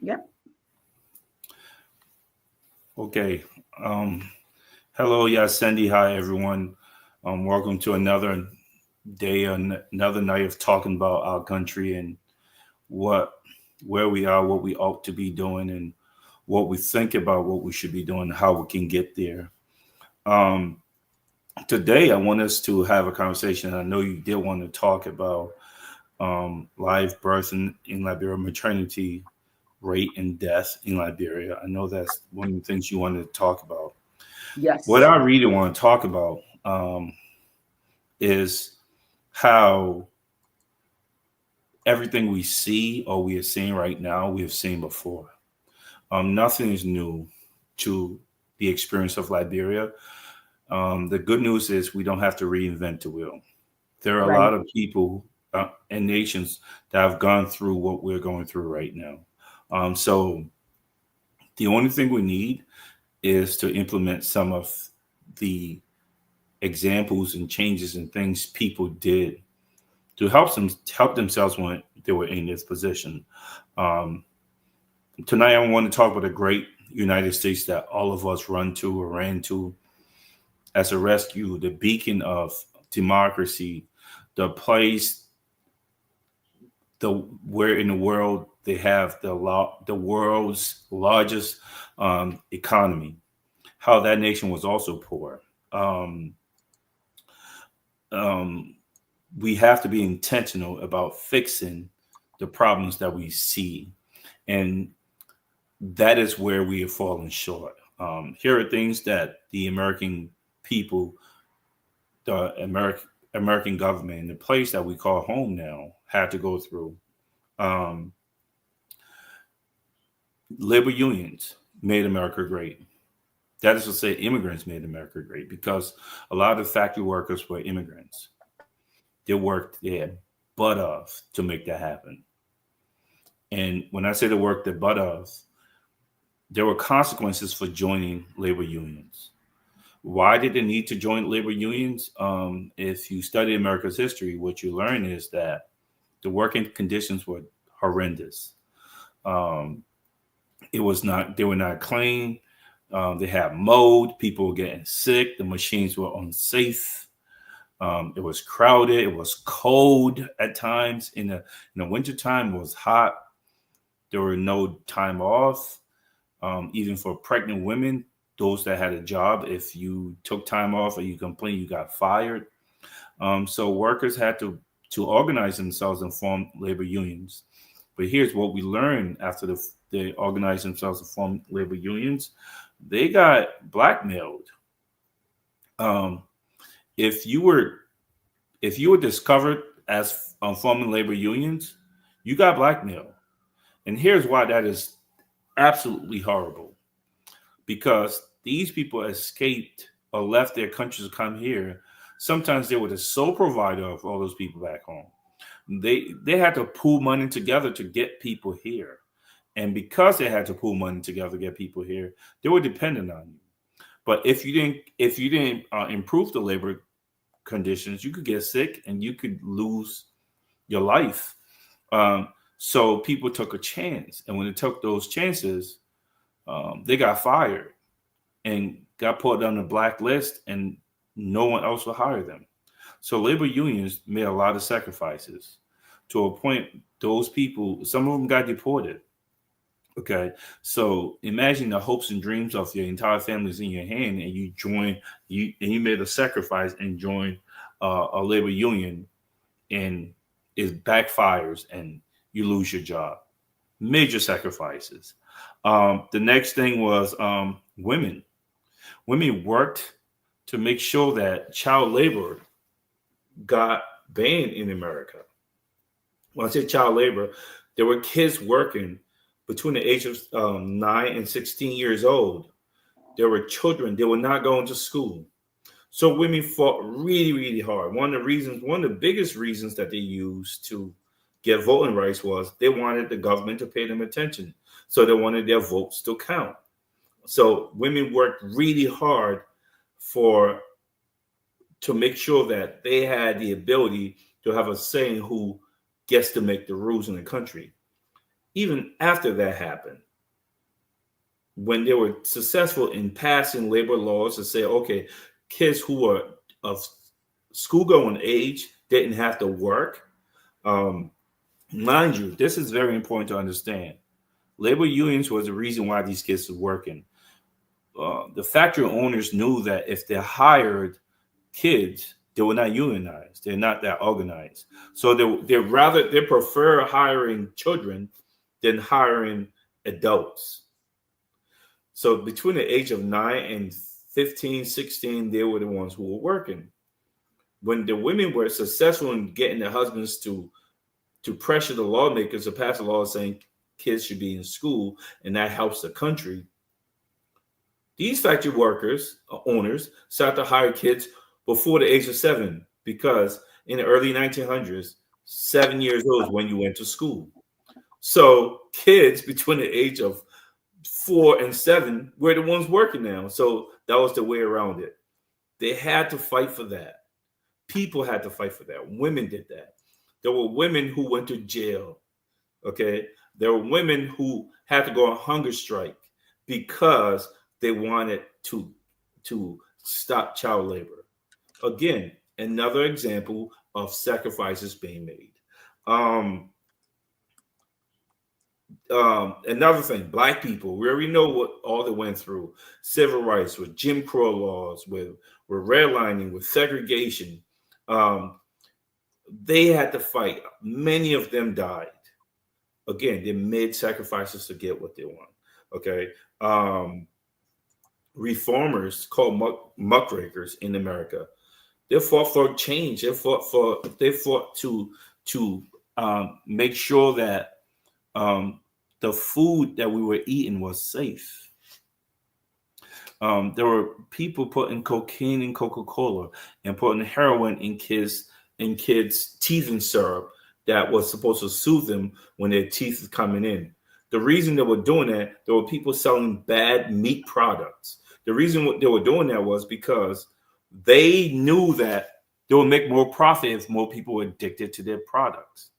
Yep. Okay. Um, Hello, Cindy. Hi, everyone. Welcome to another day, another night of talking about our country and what, where we are, what we ought to be doing, and what we think about what we should be doing, how we can get there. Um, Today, I want us to have a conversation. I know you did want to talk about live birth in Liberia, maternity rate and death in Liberia. I know that's one of the things you wanted to talk about. What Yes. I really want to talk about is how everything we see or we are seeing right now, we have seen before. Nothing is new to the experience of Liberia. The good news is we don't have to reinvent the wheel. There are a Right. lot of people and nations that have gone through what we're going through right now. So the only thing we need is to implement some of the examples and changes and things people did to help themselves when they were in this position. Um, Tonight, I want to talk about the great United States that all of us run to or ran to as a rescue, the beacon of democracy, the place, the where in the world they have the world's largest economy. How that nation was also poor. Um, um, we have to be intentional about fixing the problems that we see, and that is where we have fallen short. Here are things that the American people, the American government, the place that we call home now, had to go through. Um, Labor unions made America great. That is to say, immigrants made America great because a lot of factory workers were immigrants. They worked their butt off to make that happen. And when I say they worked their butt off, there were consequences for joining labor unions. Why did they need to join labor unions? If you study America's history, what you learn is that the working conditions were horrendous. Um, it was not; they were not clean. They had mold. People were getting sick. The machines were unsafe. It was crowded. It was cold at times. In the wintertime, it was hot. There were no time off. Even for pregnant women, those that had a job, if you took time off or you complained, you got fired. So workers had to organize themselves and form labor unions. But here's what we learned after they organized themselves and formed labor unions: they got blackmailed. Um, if you were if you were discovered as forming labor unions, you got blackmailed. And here's why that is absolutely horrible: because these people escaped or left their countries to come here. Sometimes they were the sole provider of all those people back home. They had to pool money together to get people here, and because they had to pool money together to get people here, they were dependent on you. But if you didn't improve the labor conditions, you could get sick and you could lose your life. Um, so people took a chance, and when they took those chances, they got fired and got put on the blacklist, and no one else will hire them. So labor unions made a lot of sacrifices to a point. Those people, some of them got deported. Okay, so imagine the hopes and dreams of your entire family is in your hand, and you made a sacrifice and joined a labor union, and it backfires, and you lose your job. Major sacrifices. The next thing was women. Women worked to make sure that child labor got banned in America. When I say child labor, there were kids working between the age of 9 and 16 years old. There were children, they were not going to school. So women fought really, really hard. One of the biggest reasons that they used to get voting rights was they wanted the government to pay them attention. So they wanted their votes to count. So women worked really hard for to make sure that they had the ability to have a say in who gets to make the rules in the country. even after that happened, when they were successful in passing labor laws to say, okay, kids who are of school going age didn't have to work. Mind you, this is very important to understand. Labor unions was the reason why these kids were working. The factory owners knew that if they hired kids, they were not unionized. They're not that organized. So they prefer hiring children than hiring adults. So between the age of 9 and 15, 16, they were the ones who were working. When the women were successful in getting their husbands to pressure the lawmakers to pass a law saying kids should be in school, and that helps the country, these factory workers, owners, started to hire kids before the age of 7, because in the early 1900s, 7 years old is when you went to school. So kids between the age of 4 and 7 were the ones working now. So that was the way around it. They had to fight for that. People had to fight for that. Women did that. There were women who went to jail. Okay. There were women who had to go on hunger strike because they wanted to stop child labor. Again, another example of sacrifices being made. Another thing, Black people, we already know what all they went through. Civil rights, with Jim Crow laws, with redlining, with segregation. They had to fight. Many of them died. Again, they made sacrifices to get what they want. Okay. Reformers called muckrakers in America. They fought for change. They fought to make sure that the food that we were eating was safe. There were people putting cocaine in Coca-Cola and putting heroin in kids' teething syrup that was supposed to soothe them when their teeth is coming in. The reason they were doing that, there were people selling bad meat products. The reason they were doing that was because they knew that they would make more profit if more people were addicted to their products.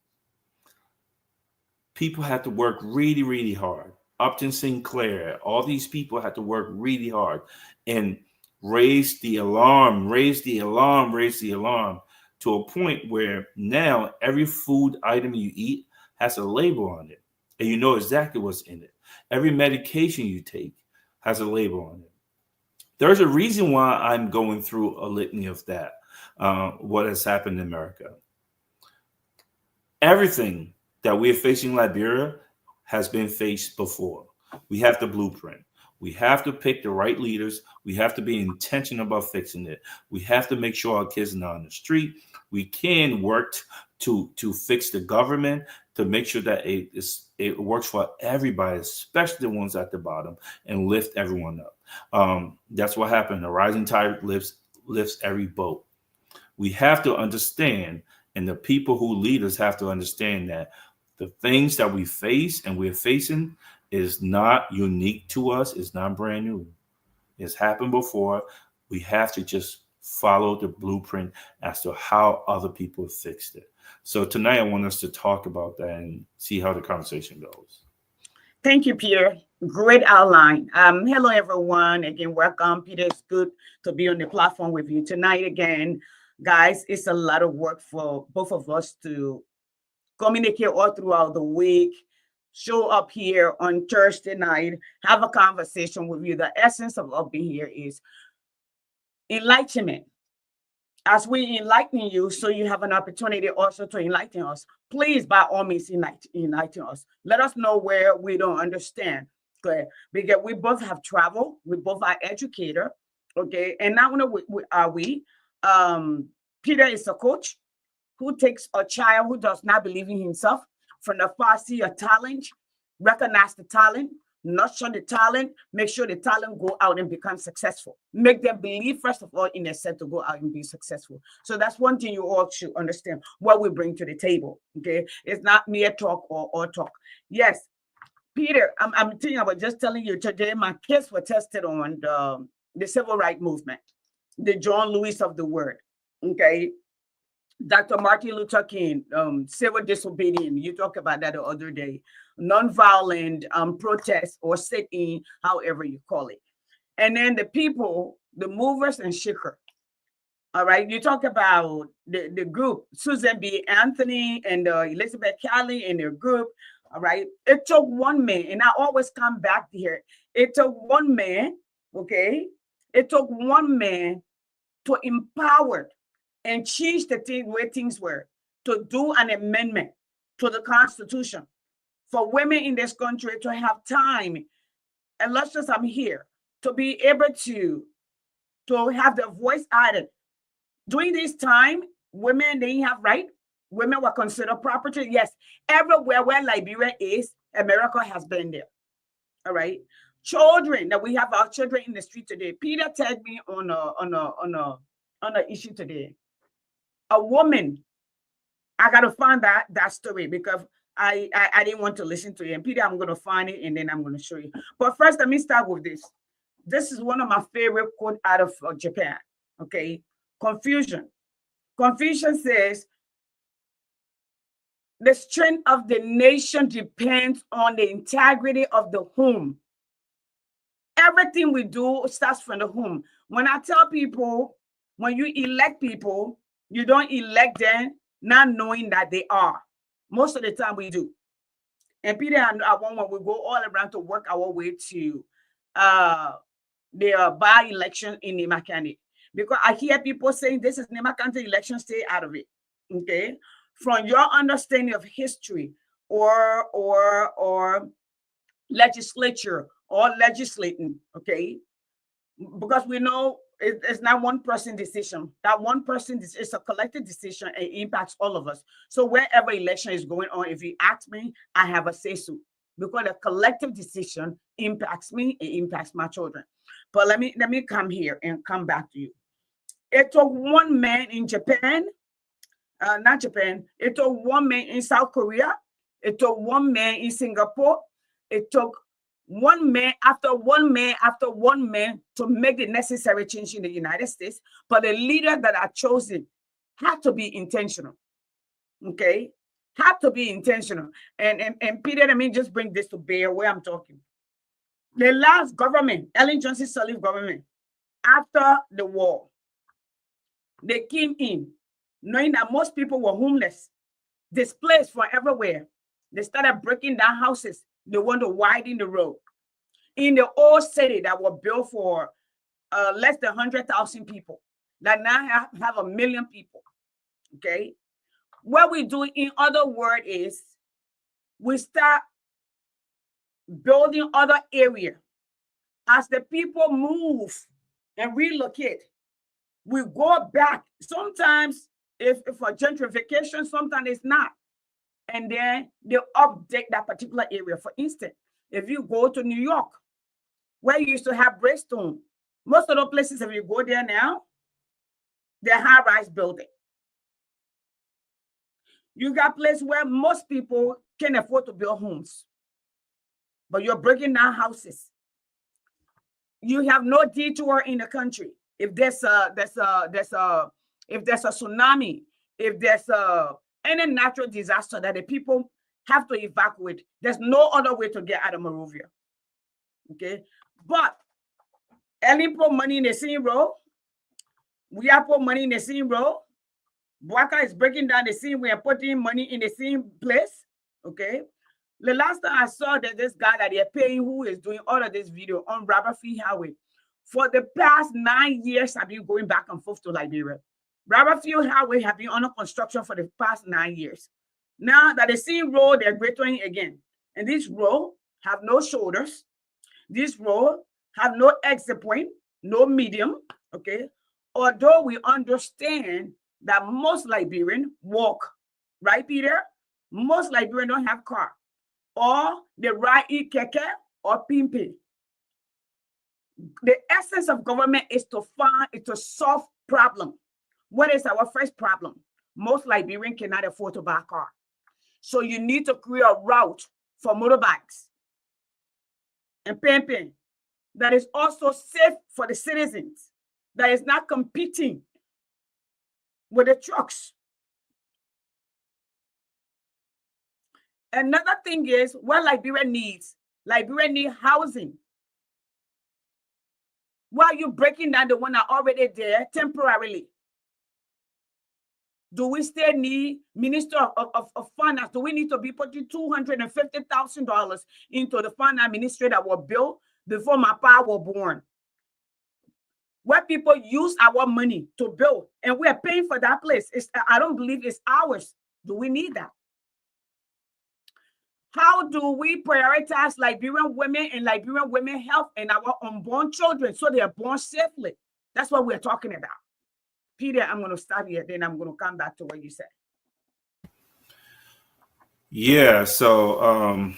People had to work really, really hard. Upton Sinclair, all these people had to work really hard and raise the alarm to a point where now every food item you eat has a label on it, and you know exactly what's in it. Every medication you take has a label on it. There's a reason why I'm going through a litany of that, what has happened in America. Everything that we're facing in Liberia has been faced before. We have the blueprint. We have to pick the right leaders. We have to be intentional about fixing it. We have to make sure our kids are not on the street. We can work to fix the government, to make sure that it works for everybody, especially the ones at the bottom, and lift everyone up. That's what happened. The rising tide lifts every boat. We have to understand, and the people who lead us have to understand, that the things that we face and we're facing is not unique to us. It's not brand new. It's happened before. We have to just follow the blueprint as to how other people fixed it. So tonight I want us to talk about that and see how the conversation goes. Thank you, Peter. Great outline. Hello, everyone. Again, welcome. Peter, it's good to be on the platform with you tonight again. Guys, it's a lot of work for both of us to communicate all throughout the week, show up here on Thursday night, have a conversation with you. The essence of us being here is enlightenment. As we enlighten you, so you have an opportunity also to enlighten us. Please, by all means, enlighten us. Let us know where we don't understand. Okay, because we both have traveled, we both are educator. Okay, and not only are we. Peter is a coach who takes a child who does not believe in himself from the far, see a talent, recognize the talent, nurture the talent, make sure the talent go out and become successful. Make them believe, first of all, in themselves to go out and be successful. So that's one thing you all should understand, what we bring to the table. Okay, it's not mere talk or talk. Yes, Peter, I'm thinking about just telling you today, my kids were tested on the civil rights movement, the John Lewis of the word. Okay. Dr. Martin Luther King, civil disobedience. You talked about that the other day. Nonviolent protest or sit-in, however you call it. And then the people, the movers and shakers. All right, you talk about the group, Susan B. Anthony and Elizabeth Kelly and their group. All right, it took one man, and I always come back here. It took one man, okay? It took one man to empower and change the thing where things were, to do an amendment to the Constitution for women in this country to have time, and let's just I'm here to be able to have their voice added. During this time, women didn't have right. Women were considered property. Yes, everywhere where Liberia is, America has been there. All right. Children that we have our children in the street today. Peter tagged me on a issue today. A woman, I gotta find that story because I didn't want to listen to it. And Peter, I'm gonna find it and then I'm gonna show you. But first, let me start with this. This is one of my favorite quotes out of Japan. Okay, Confucian. Confucian says, the strength of the nation depends on the integrity of the home. Everything we do starts from the home. When I tell people, when you elect people, you don't elect them not knowing that they are. Most of the time we do. And Peter and I, when we go all around to work our way to the by-election in Nema County. Because I hear people saying this is Nema County election, stay out of it. Okay. From your understanding of history or legislature or legislating, okay? Because we know it's not one person decision. That one person is a collective decision and impacts all of us. So wherever election is going on, if you ask me, I have a say-so. Because the collective decision impacts me, it impacts my children. But let me come here and come back to you. It took one man in Japan, not Japan, it took one man in South Korea, it took one man in Singapore, it took one man after one man after one man to make the necessary change in the United States. But the leader that are chosen had to be intentional. Okay? Had to be intentional. And Peter, let me just bring this to bear where I'm talking. The last government, Ellen Johnson Sirleaf government, after the war, they came in knowing that most people were homeless, displaced from everywhere. They started breaking down houses. They want to widen the road. In the old city that were built for less than 100,000 people, that now have 1 million people. Okay? What we do, in other words, is we start building other areas. As the people move and relocate, we go back. Sometimes, if for gentrification, sometimes it's not. And then they update that particular area. For instance, if you go to New York, where you used to have Bristol, most of the places, if you go there now, they're high-rise building. You got places where most people can afford to build homes, but you're breaking down houses. You have no detour in the country. If there's a tsunami, if there's any natural disaster that the people have to evacuate, there's no other way to get out of Monrovia. Okay, but Ellen put money in the same row. We are put money in the same row. Bwaka is breaking down the same way and putting money in the same place. Okay. The last time I saw that this guy that they're paying, who is doing all of this video on Robert Field Highway, for the past 9 years, I've been going back and forth to Liberia. Robert Field Highway have been under construction for the past 9 years. Now that the same road, they're grading again. And this road have no shoulders. This road have no exit point, no medium, okay? Although we understand that most Liberians walk, right, Peter? Most Liberians don't have car. Or they ride keke or pimpi. The essence of government is to solve problem. What is our first problem? Most Liberians cannot afford to buy a car. So you need to create a route for motorbikes and pimping that is also safe for the citizens, that is not competing with the trucks. Another thing is what Liberia needs. Liberia need housing. Why are you breaking down the one that already there temporarily? Do we still need Minister of Finance? Do we need to be putting $250,000 into the finance ministry that was built before my pa was born? Where people use our money to build, and we are paying for that place. I don't believe it's ours. Do we need that? How do we prioritize Liberian women and Liberian women health and our unborn children so they are born safely? That's what we're talking about. Peter, I'm going to start here, then I'm going to come back to what you said. Yeah, so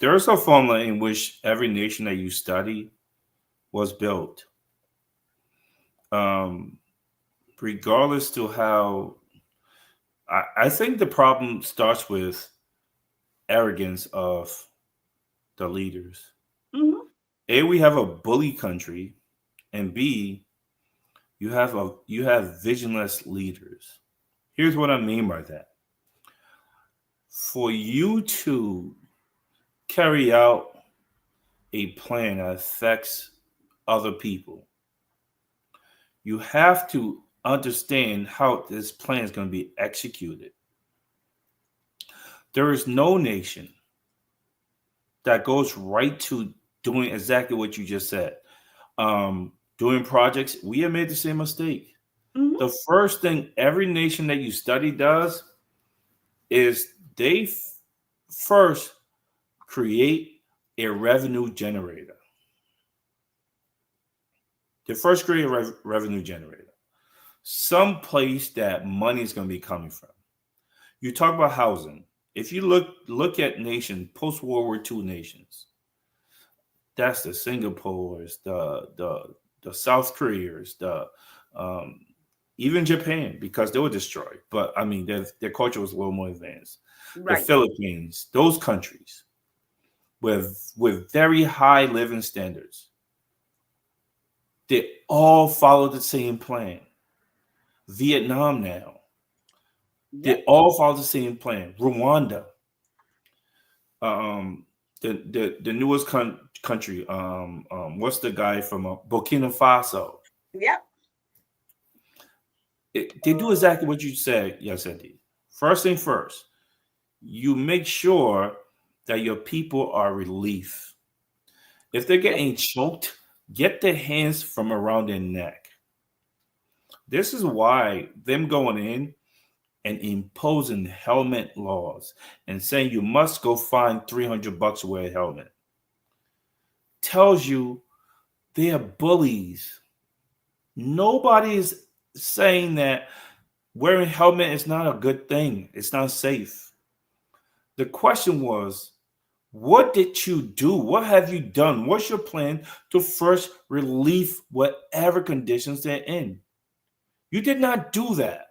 there is a formula in which every nation that you study was built. Regardless to how, I think the problem starts with arrogance of the leaders. Mm-hmm. A, we have a bully country, and B, you have visionless leaders. Here's what I mean by that. For you to carry out a plan that affects other people, you have to understand how this plan is going to be executed. There is no nation that goes right to doing exactly what you just said. Doing projects, we have made the same mistake. Mm-hmm. The first thing every nation that you study does is they first create a revenue generator. They first create a revenue generator. Some place that money is going to be coming from. You talk about housing. If you look at nations, post-World War II nations, that's the Singapores, the South Koreas, even Japan, because they were destroyed. But I mean, their culture was a little more advanced. Right. The Philippines, those countries with very high living standards, they all follow the same plan. Vietnam now, they all follow the same plan. Rwanda, the newest country, what's the guy from Burkina Faso? Yep. They do exactly what you said. Yes, indeed. First thing first, you make sure that your people are relief. If they're getting choked, get their hands from around their neck. This is why them going in and imposing helmet laws and saying you must go find $300 to wear a helmet tells you they are bullies. Nobody is saying that wearing a helmet is not a good thing. It's not safe. The question was, what did you do? What have you done? What's your plan to first relieve whatever conditions they're in? You did not do that.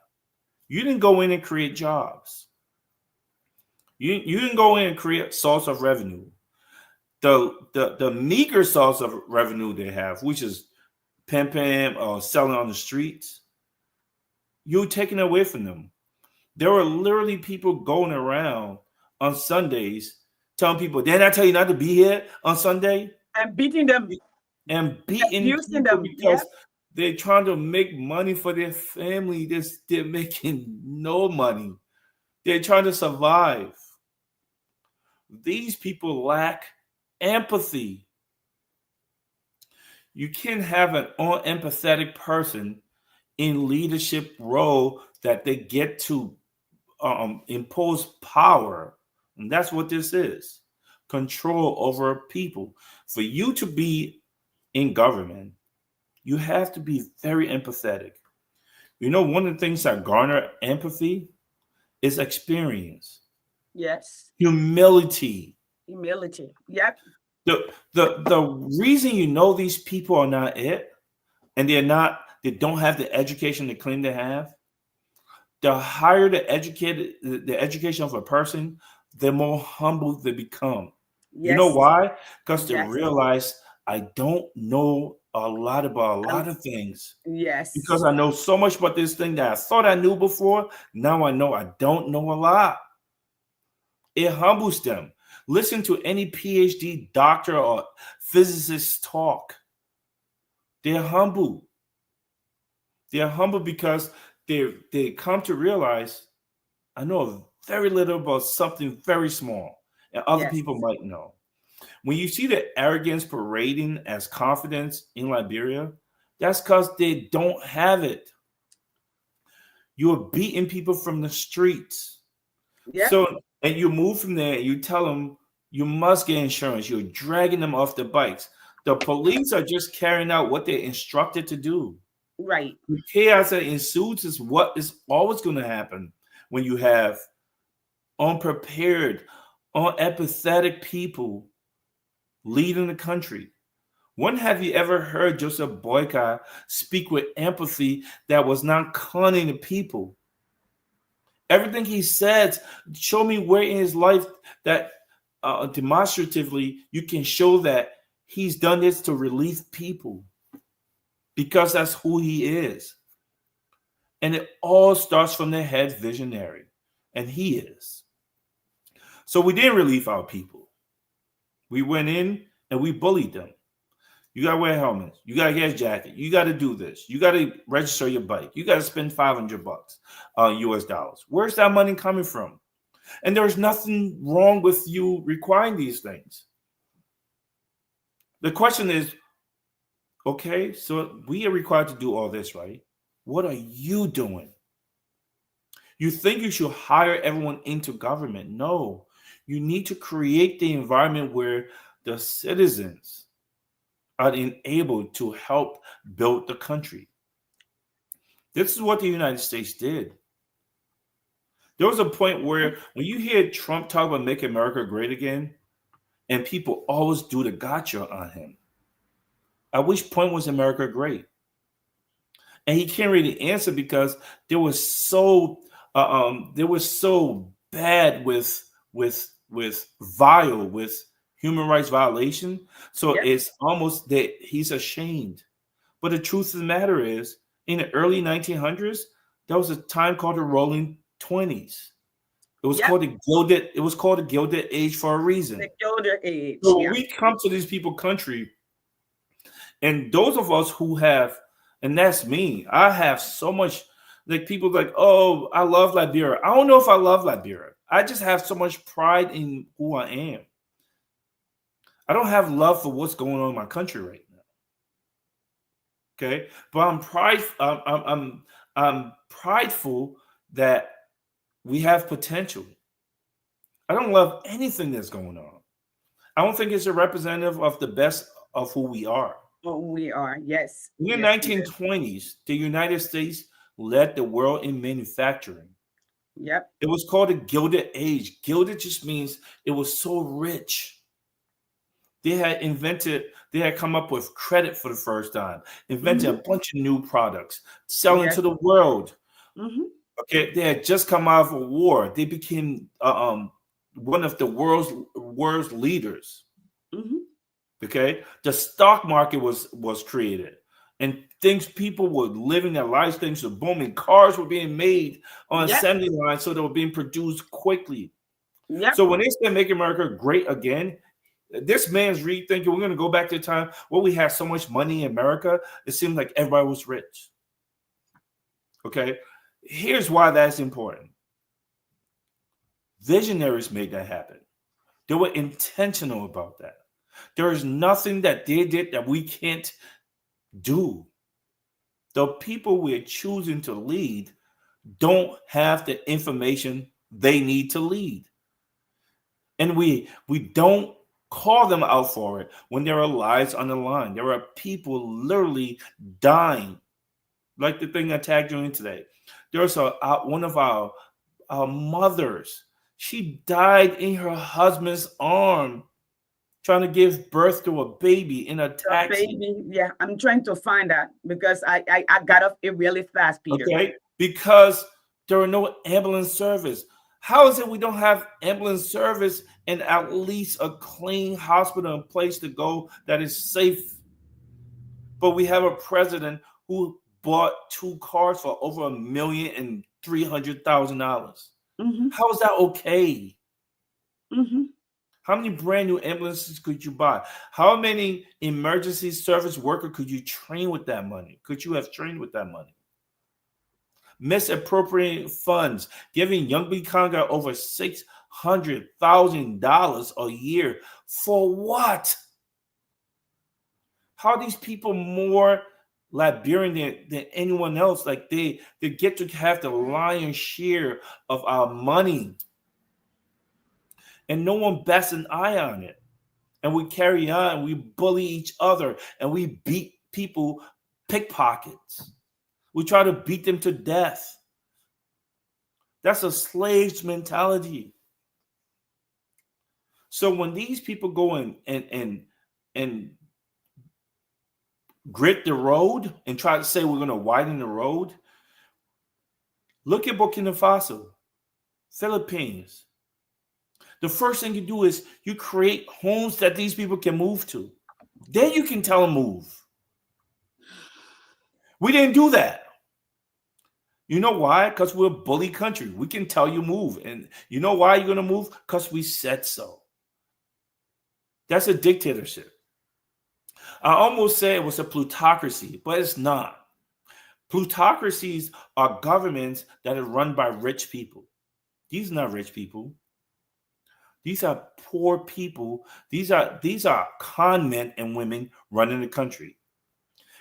You didn't go in and create jobs. You didn't go in and create source of revenue. The meager source of revenue they have, which is pimping or selling on the streets, you're taking it away from them. There were literally people going around on Sundays telling people, didn't I tell you not to be here on Sunday? And beating them. And beating Abusing people them. because Yep. they're trying to make money for their family. They're making no money. They're trying to survive. These people lack empathy. You can't have an unempathetic person in leadership role that they get to impose power. And that's what this is. Control over people. For you to be in government, you have to be very empathetic. You know, one of the things that garner empathy is experience. Yes. Humility. Humility. Yep. The reason you know these people are not it, and they don't have the education they claim they have, the higher the education of a person, the more humble they become. Yes. You know why? Because they Yes. realize I don't know a lot about a lot Um, of things yes. because I know so much about this thing that I thought I knew before. Now I know I don't know a lot. It humbles them. Listen to any PhD doctor or physicist talk. They're humble. They're humble because they come to realize I know very little about something very small, and other Yes. people might know. When you see the arrogance parading as confidence in Liberia, that's because they don't have it. You're beating people from the streets. Yep. So, and you move from there, you tell them you must get insurance. You're dragging them off the bikes. The police are just carrying out what they're instructed to do. Right. The chaos that ensues is what is always going to happen when you have unprepared, unempathetic people leading the country. When have you ever heard Joseph Boyka speak with empathy that was not cunning to people? Everything he says, show me where in his life that demonstratively you can show that he's done this to relieve people because that's who he is. And it all starts from the head visionary, and he is. So we didn't relieve our people. We went in and we bullied them. You gotta wear helmets. You gotta get a jacket. You gotta do this. You gotta register your bike. You gotta spend $500 US dollars. Where's that money coming from? And there's nothing wrong with you requiring these things. The question is, okay, so we are required to do all this, right? What are you doing? You think you should hire everyone into government? No, you need to create the environment where the citizens are enabled to help build the country. This is what the United States did. There was a point where when you hear Trump talk about make America great again, and people always do the gotcha on him. At which point was America great? And he can't really answer because they were so bad with vile with human rights violation. So Yep. it's almost that he's ashamed. But the truth of the matter is, in the early 1900s, there was a time called the Rolling 20s. It was Yep. called the Gilded. It was called the Gilded Age for a reason. The older age. So when Yeah. we come to these people country, and those of us who have, and that's me, I have so much. Like people like, oh, I love Liberia. I don't know if I love Liberia. I just have so much pride in who I am. I don't have love for what's going on in my country right now. Okay, but I'm prideful that we have potential. I don't love anything that's going on. I don't think it's a representative of the best of who we are. Oh, we are. Yes. In the Yes, we do. 1920s, the United States led the world in manufacturing. Yep. It was called the Gilded Age. Gilded just means it was so rich. They had come up with credit for the first time, invented a bunch of new products, selling Yes. to the world. Mm-hmm. Okay, they had just come out of a war. They became one of the world's leaders. Mm-hmm. Okay, the stock market was created, and people were living their lives. Things were booming. Cars were being made on Yep. assembly lines, so they were being produced quickly. Yep. So when they say "Make America Great Again," this man's rethinking. We're going to go back to the time where we had so much money in America. It seemed like everybody was rich. Okay, here's why that's important. Visionaries made that happen. They were intentional about that. There is nothing that they did that we can't do. The people we're choosing to lead don't have the information they need to lead. And we don't call them out for it when there are lives on the line. There are people literally dying, like the thing that tagged you in today. There's one of our mothers. She died in her husband's arm trying to give birth to a baby in a taxi. Baby, yeah, I'm trying to find that because I got off it really fast, Peter. Okay, because there were no ambulance service. How is it we don't have ambulance service and at least a clean hospital and place to go that is safe? But we have a president who bought 2 cars for over $1,300,000. Mm-hmm. How is that okay? Mm-hmm. How many brand new ambulances could you buy? How many emergency service worker could you train with that money? Could you have trained with that money? Misappropriating funds, giving Young Conga over $600,000 a year for what? How are these people more Liberian than anyone else? Like they get to have the lion's share of our money, and no one bats an eye on it. And we carry on, we bully each other, and we beat people, pickpockets. We try to beat them to death. That's a slave's mentality. So when these people go in and grit the road and try to say we're going to widen the road, look at Burkina Faso, Philippines. The first thing you do is you create homes that these people can move to. Then you can tell them move. We didn't do that. You know why? Because we're a bully country. We can tell you move. And you know why you're going to move? Because we said so. That's a dictatorship. I almost said it was a plutocracy, but it's not. Plutocracies are governments that are run by rich people. These are not rich people. These are poor people. These are con men and women running the country.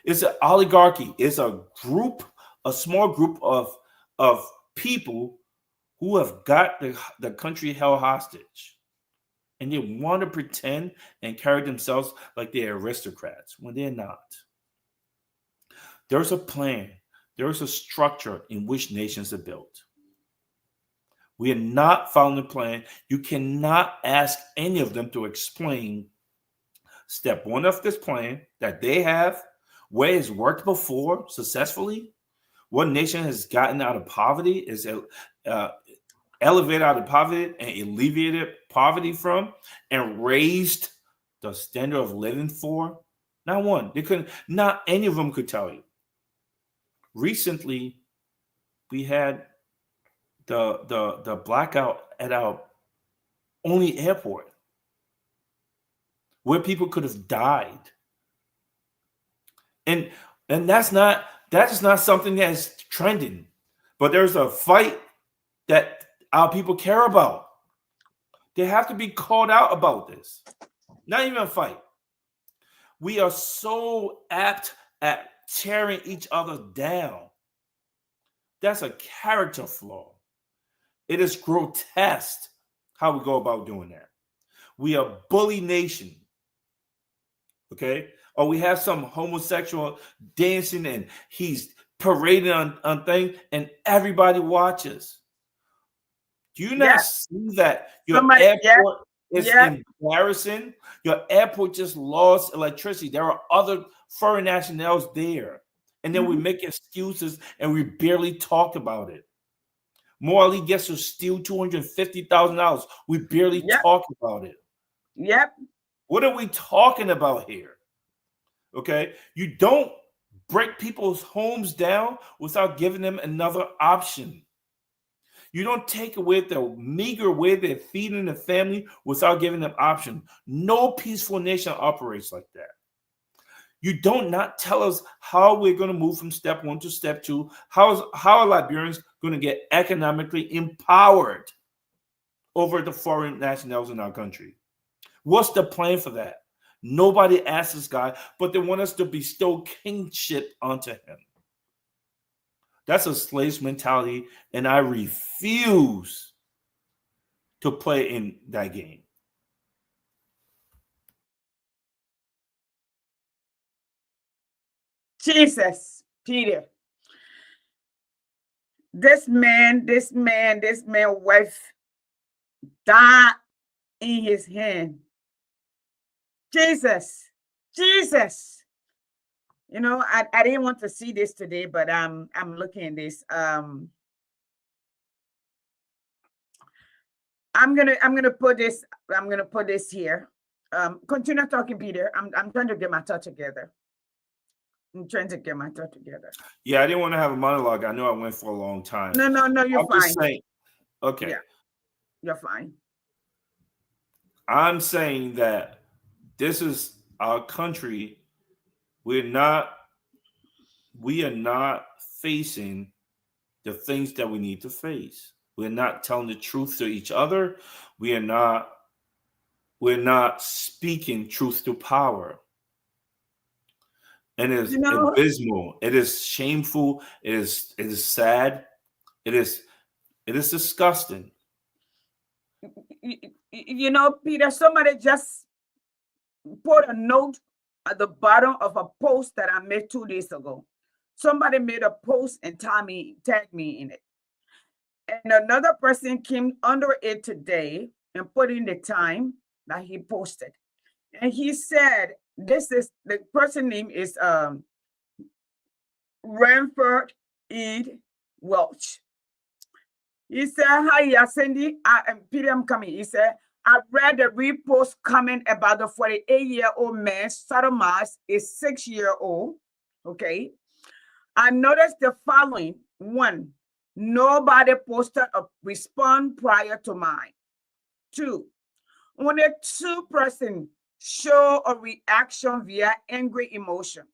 It's an oligarchy. It's a group, a small group of people who have got the country held hostage. And they want to pretend and carry themselves like they're aristocrats when they're not. There's a plan. There's a structure in which nations are built. We are not following the plan. You cannot ask any of them to explain step one of this plan that they have, where it's worked before successfully, what nation has gotten out of poverty, is elevated out of poverty and alleviated poverty from, and raised the standard of living for. Not one. They couldn't. Not any of them could tell you. Recently, we had the blackout at our only airport where people could have died. And that is not something that's trending. But there's a fight that our people care about. They have to be called out about this. Not even a fight. We are so apt at tearing each other down. That's a character flaw. It is grotesque how we go about doing that. We are a bully nation. Okay? Or we have some homosexual dancing and he's parading on things and everybody watches. Do you not see that your airport is embarrassing? Your airport just lost electricity. There are other foreign nationals there. And then we make excuses and we barely talk about it. Morley gets to steal $250,000. We barely talk about it. Yep. What are we talking about here? Okay. You don't break people's homes down without giving them another option. You don't take away the meager way they're feeding the family without giving them option. No peaceful nation operates like that. You don't not tell us how we're going to move from step one to step two. How are Liberians going to get economically empowered over the foreign nationals in our country? What's the plan for that? Nobody asks this guy, but they want us to bestow kingship onto him. That's a slave's mentality, and I refuse to play in that game. Jesus, Peter. This man wife died in his hand. Jesus. You know, I didn't want to see this today, but I'm looking at this. I'm gonna put this here. Continue talking, Peter. I'm trying to get my thought together. I'm trying to get my thought together. Yeah, I didn't want to have a monologue. I know I went for a long time. No, you're I'm just fine. saying, okay. Yeah, you're fine. I'm saying that this is our country. We are not facing the things that we need to face. We're not telling the truth to each other. We're not speaking truth to power. And it is abysmal. It is shameful. It is sad. It is disgusting. Peter, somebody just put a note at the bottom of a post that I made 2 days ago. Somebody made a post and tagged me in it. And another person came under it today and put in the time that he posted. And he said, this is, the person name is Ranford Ed Welch. He said, hi, Cindy. Peter, I'm coming. He said, I read the repost comment about the 48-year-old man sodomized a 6-year-old. Okay. I noticed the following. 1, nobody posted a response prior to mine. 2, only 2 persons show a reaction via angry emotion.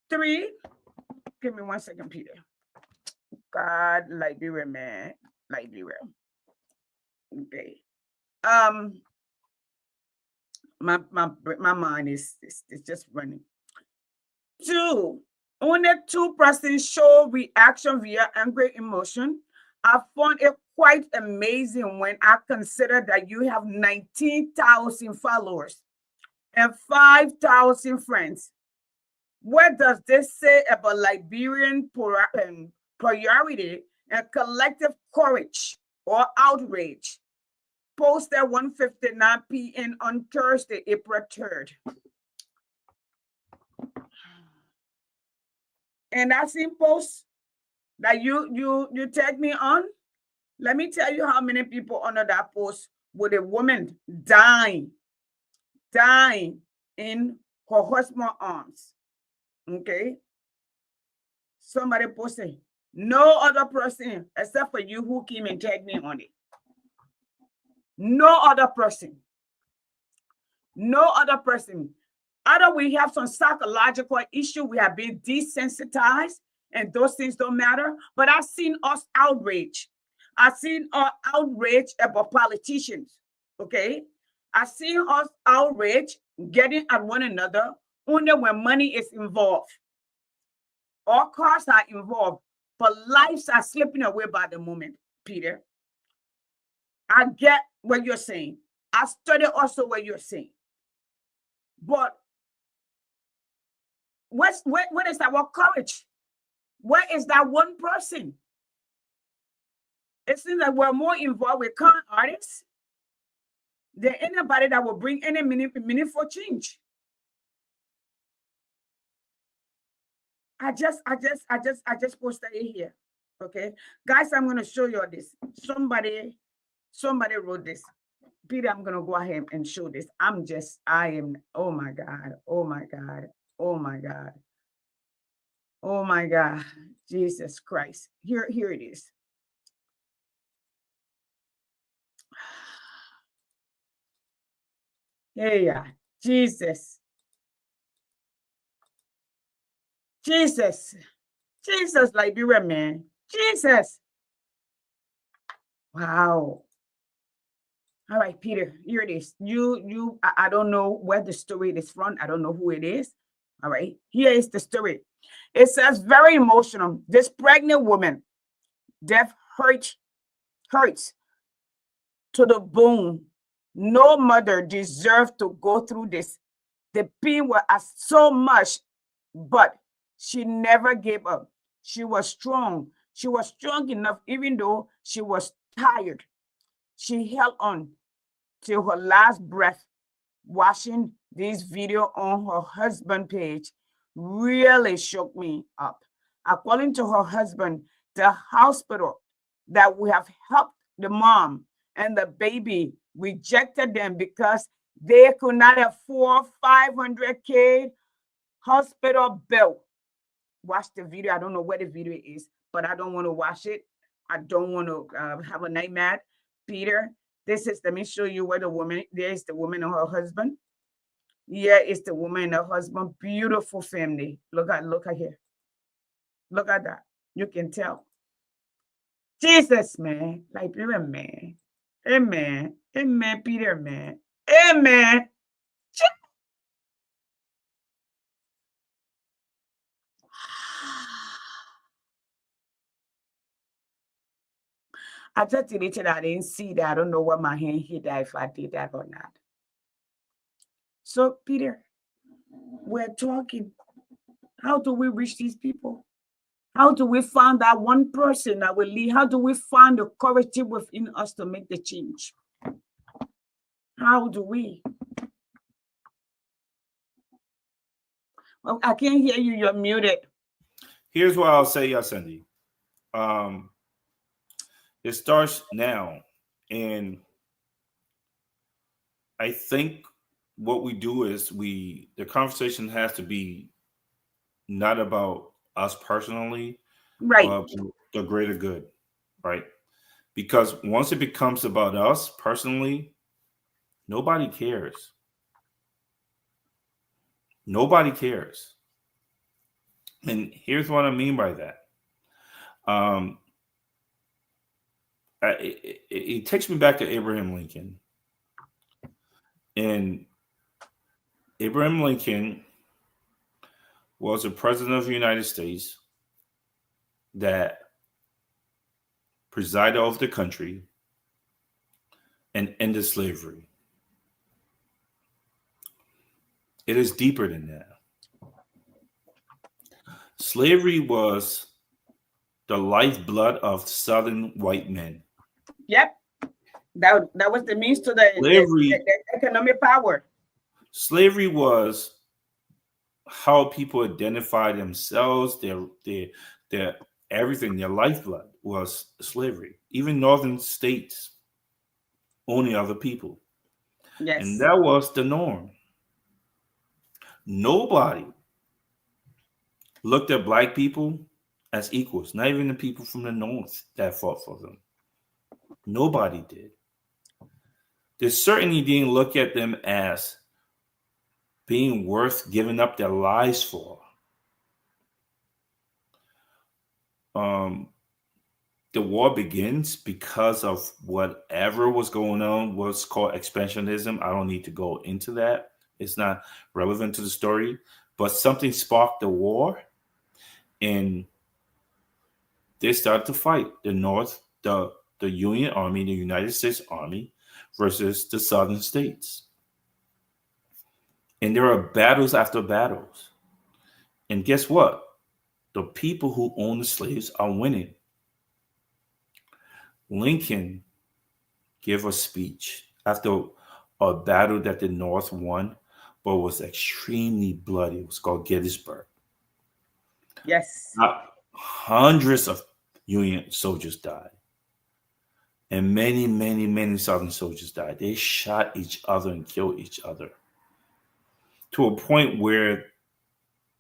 3, give me 1 second, Peter. God, Liberia, man, Liberia. Okay. My mind is just running. 2, only 2 persons show reaction via angry emotion. I found it quite amazing when I consider that you have 19,000 followers and 5,000 friends. What does this say about Liberian priority and collective courage or outrage? Posted 1:59 p.m. on Thursday, April 3rd. And that same post that you tagged me on, let me tell you how many people under that post with a woman dying in her husband's arms. Okay. Somebody posted, no other person except for you who came and tagged me on it. No other person. No other person. Either we have some psychological issue, we have been desensitized, and those things don't matter. But I've seen us outrage. I've seen us outrage about politicians. Okay. I've seen us outrage getting at one another only when money is involved. All cars are involved, but lives are slipping away by the moment, Peter. I get what you're saying. I study also what you're saying. But what is our courage? Where is that one person? It seems like we're more involved with current artists than anybody that will bring any meaningful change. I just posted it here. Okay, guys, I'm gonna show you this. Somebody wrote this. Peter, I'm gonna go ahead and show this. Oh my God, oh my God, oh my God, oh my God, Jesus Christ. Here it is. Yeah, Jesus, Liberia, man, Jesus. Wow. All right, Peter, here it is. I don't know where the story is from. I don't know who it is. All right, here is the story. It says, very emotional. This pregnant woman, death hurts to the bone. No mother deserved to go through this. The pain was so much, but she never gave up. She was strong. She was strong enough, even though she was tired. She held on till her last breath. Watching this video on her husband's page really shook me up. According to her husband, the hospital that we have helped the mom and the baby rejected them because they could not afford 500K hospital bill. Watch the video. I don't know where the video is, but I don't want to watch it. I don't want to have a nightmare. Peter, let me show you where the woman, there is the woman and her husband. Yeah, it's the woman and her husband. Beautiful family. Look at here. Look at that. You can tell. Jesus, man. Liberia, man. Amen. Amen, Peter, man. Amen. I just deleted that. I didn't see that. I don't know what my hand hit that if I did that or not. So, Peter, we're talking. How do we reach these people? How do we find that one person that will lead? How do we find the courage within us to make the change? How do we? Well, I can't hear you. You're muted. Here's what I'll say, Yasendi. It starts now. And I think what we do is the conversation has to be not about us personally, right? But the greater good, right? Because once it becomes about us personally, nobody cares. Nobody cares. And here's what I mean by that. It takes me back to Abraham Lincoln. And Abraham Lincoln was a president of the United States that presided over the country and ended slavery. It is deeper than that. Slavery was the lifeblood of Southern white men. Yep. That was the means to the economic power. Slavery was how people identify themselves, their everything, their lifeblood was slavery. Even northern states owning other people. Yes. And that was the norm. Nobody looked at black people as equals, not even the people from the north that fought for them. Nobody did. They certainly didn't look at them as being worth giving up their lives for. The war begins because of whatever was going on, what's called expansionism. I don't need to go into that. It's not relevant to the story, but something sparked the war, and they started to fight. The North, the Union Army, the United States Army versus the Southern states. And there are battles after battles. And guess what? The people who own the slaves are winning. Lincoln gave a speech after a battle that the North won, but was extremely bloody. It was called Gettysburg. Yes. Hundreds of Union soldiers died. And many, many, many Southern soldiers died. They shot each other and killed each other to a point where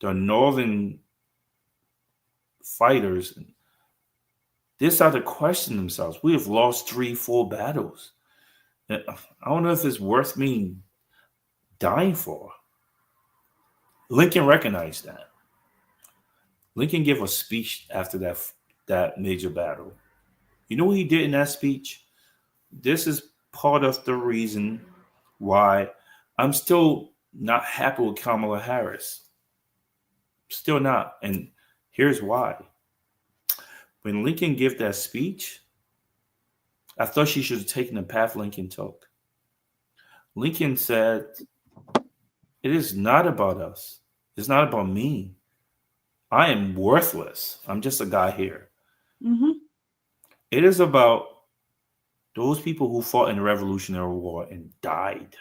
the Northern fighters, they started to question themselves. We have lost 3-4 battles. I don't know if it's worth me dying for. Lincoln recognized that. Lincoln gave a speech after that major battle. You know what he did in that speech? This is part of the reason why I'm still not happy with Kamala Harris. Still not. And here's why. When Lincoln gave that speech, I thought she should have taken the path Lincoln took. Lincoln said, it is not about us. It's not about me. I am worthless. I'm just a guy here. Mm-hmm. It is about those people who fought in the Revolutionary War and died.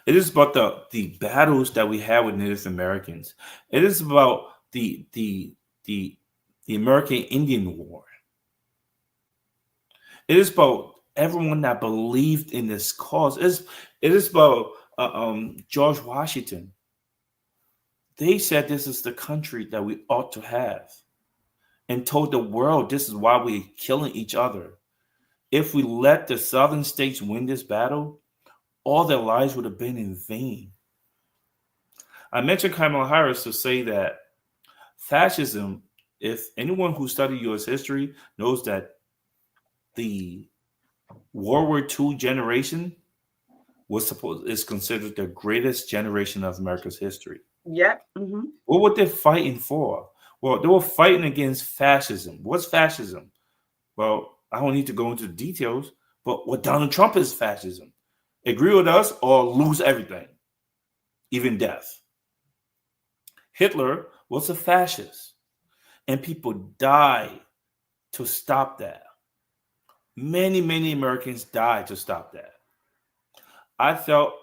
It is about the battles that we had with Native Americans. It is about the American Indian War. It is about everyone that believed in this cause. It is about George Washington. They said this is the country that we ought to have, and told the world this is why we're killing each other. If we let the southern states win this battle, all their lives would have been in vain. I mentioned Kamala Harris to say that fascism, if anyone who studied US history knows that the World War II generation is considered the greatest generation of America's history. Yep. Mm-hmm. What were they fighting for? Well, they were fighting against fascism. What's fascism? Well, I don't need to go into the details, but what Donald Trump is fascism. Agree with us or lose everything, even death. Hitler was a fascist, and people died to stop that. Many, many Americans died to stop that. I felt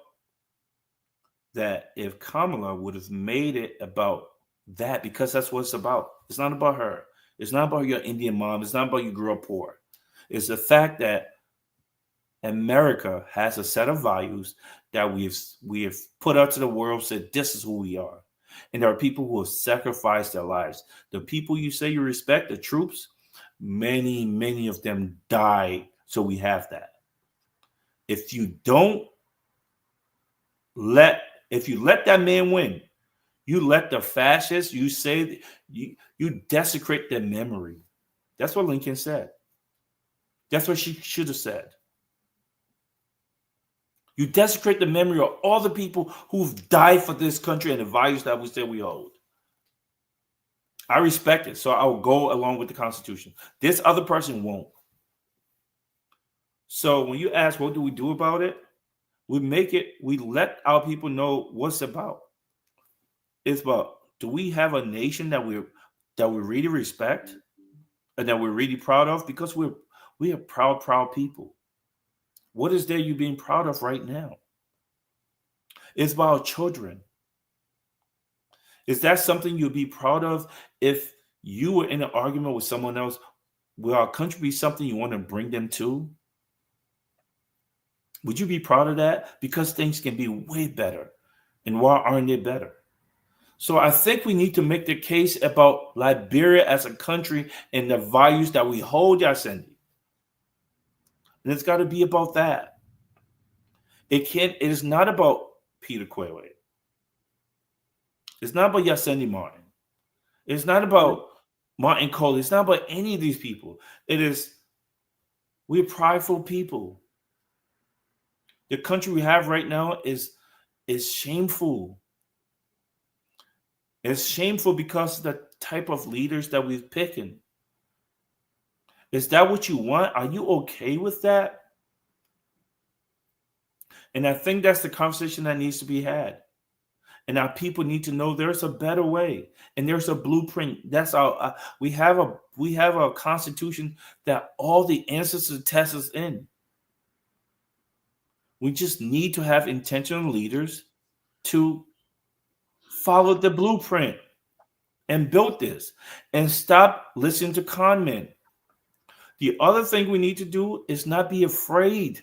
that if Kamala would have made it about that, because that's what it's about. It's not about her. It's not about your Indian mom. It's not about you grew up poor. It's the fact that America has a set of values that we have put out to the world, said this is who we are. And there are people who have sacrificed their lives. The people you say you respect, the troops, many, many of them died, so we have that. If you let that man win, you let the fascists, you say you desecrate their memory. That's what Lincoln said. That's what she should have said. You desecrate the memory of all the people who've died for this country and the values that we say we hold. I respect it, so I will go along with the Constitution. This other person won't. So when you ask, what do we do about it? We let our people know what's about. It's about, do we have a nation that we really respect and that we're really proud of? Because we are proud people. What is there you being proud of right now? It's about children. Is that something you'd be proud of if you were in an argument with someone else? Will our country be something you want to bring them to? Would you be proud of that? Because things can be way better. And why aren't they better? So I think we need to make the case about Liberia as a country and the values that we hold, Yasendi. And it's got to be about that. It is not about Peter Kwele. It's not about Yasendi Martin. It's not about Martin Cole. It's not about any of these people. We're prideful people. The country we have right now is shameful. It's shameful because of the type of leaders that we've picked. Is that what you want? Are you okay with that? And I think that's the conversation that needs to be had. And our people need to know there's a better way, and there's a blueprint. That's our we have a constitution that all the ancestors test us in. We just need to have intentional leaders to follow the blueprint and build this, and stop listening to con men. The other thing we need to do is not be afraid.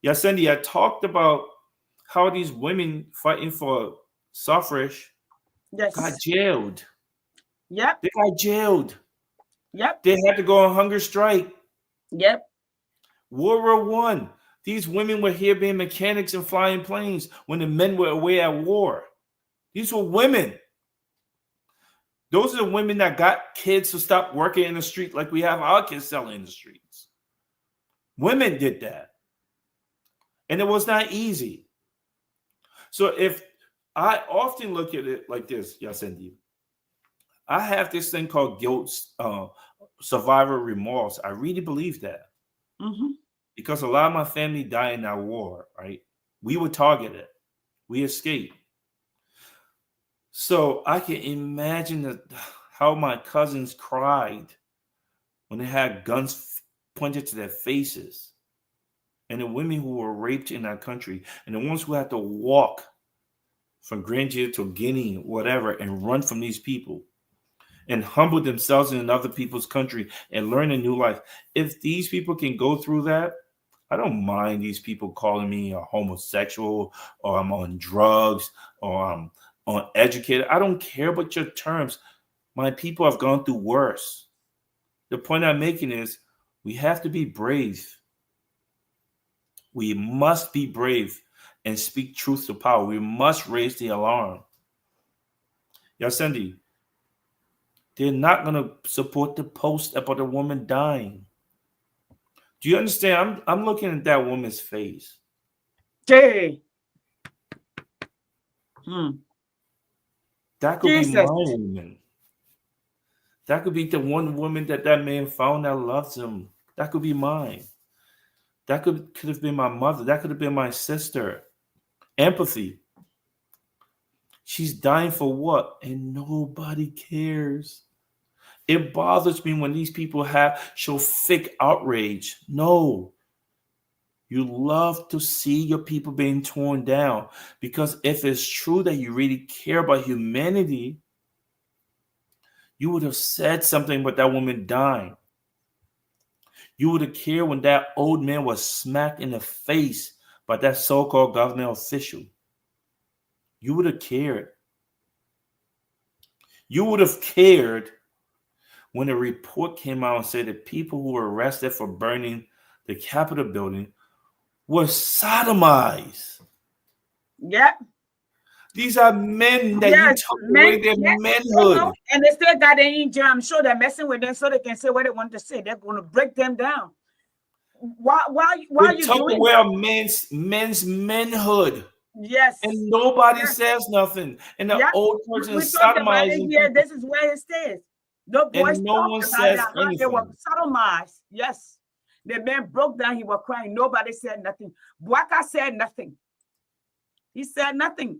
Yasendi, I talked about how these women fighting for suffrage got jailed. Yep. They got jailed. Yep. They had to go on hunger strike. Yep. World War I. These women were here being mechanics and flying planes when the men were away at war. These were women. Those are the women that got kids to stop working in the street like we have our kids selling in the streets. Women did that. And it was not easy. So if I often look at it like this, Yasendi, I have this thing called guilt, survivor remorse. I really believe that. Mm-hmm. Because a lot of my family died in that war, right? We were targeted. We escaped. So I can imagine how my cousins cried when they had guns pointed to their faces. And the women who were raped in that country, and the ones who had to walk from Grandia to Guinea, whatever, and run from these people. and humble themselves in other people's country and learn a new life. If these people can go through that, I don't mind these people calling me a homosexual or I'm on drugs or I'm uneducated. I don't care about your terms. My people have gone through worse. The point I'm making is we have to be brave. We must be brave and speak truth to power. We must raise the alarm. Yasendi, they're not going to support the post about a woman dying. Do you understand? I'm looking at that woman's face. Jay. That could be Jesus. my woman. That could be the one woman that man found that loves him. That could be mine. That could have been my mother. That could have been my sister. Empathy. She's dying for what? And nobody cares. It bothers me when these people show fake outrage. No. You love to see your people being torn down, because if it's true that you really care about humanity, you would have said something about that woman dying. You would have cared when that old man was smacked in the face by that so-called government official. You would have cared. You would have cared when a report came out and said that people who were arrested for burning the Capitol building were sodomized. Yeah. These are men that you took away their manhood. And they still got their in jail. I'm sure they're messing with them so they can say what they want to say. They're going to break them down. Why you took doing away a men's manhood? Yes. And nobody says nothing. And the old person is sodomizing. Here, this is where it stays. No boys. And no one says anything. They were sodomized. Yes. The man broke down. He was crying. Nobody said nothing. Bouaka said nothing. He said nothing.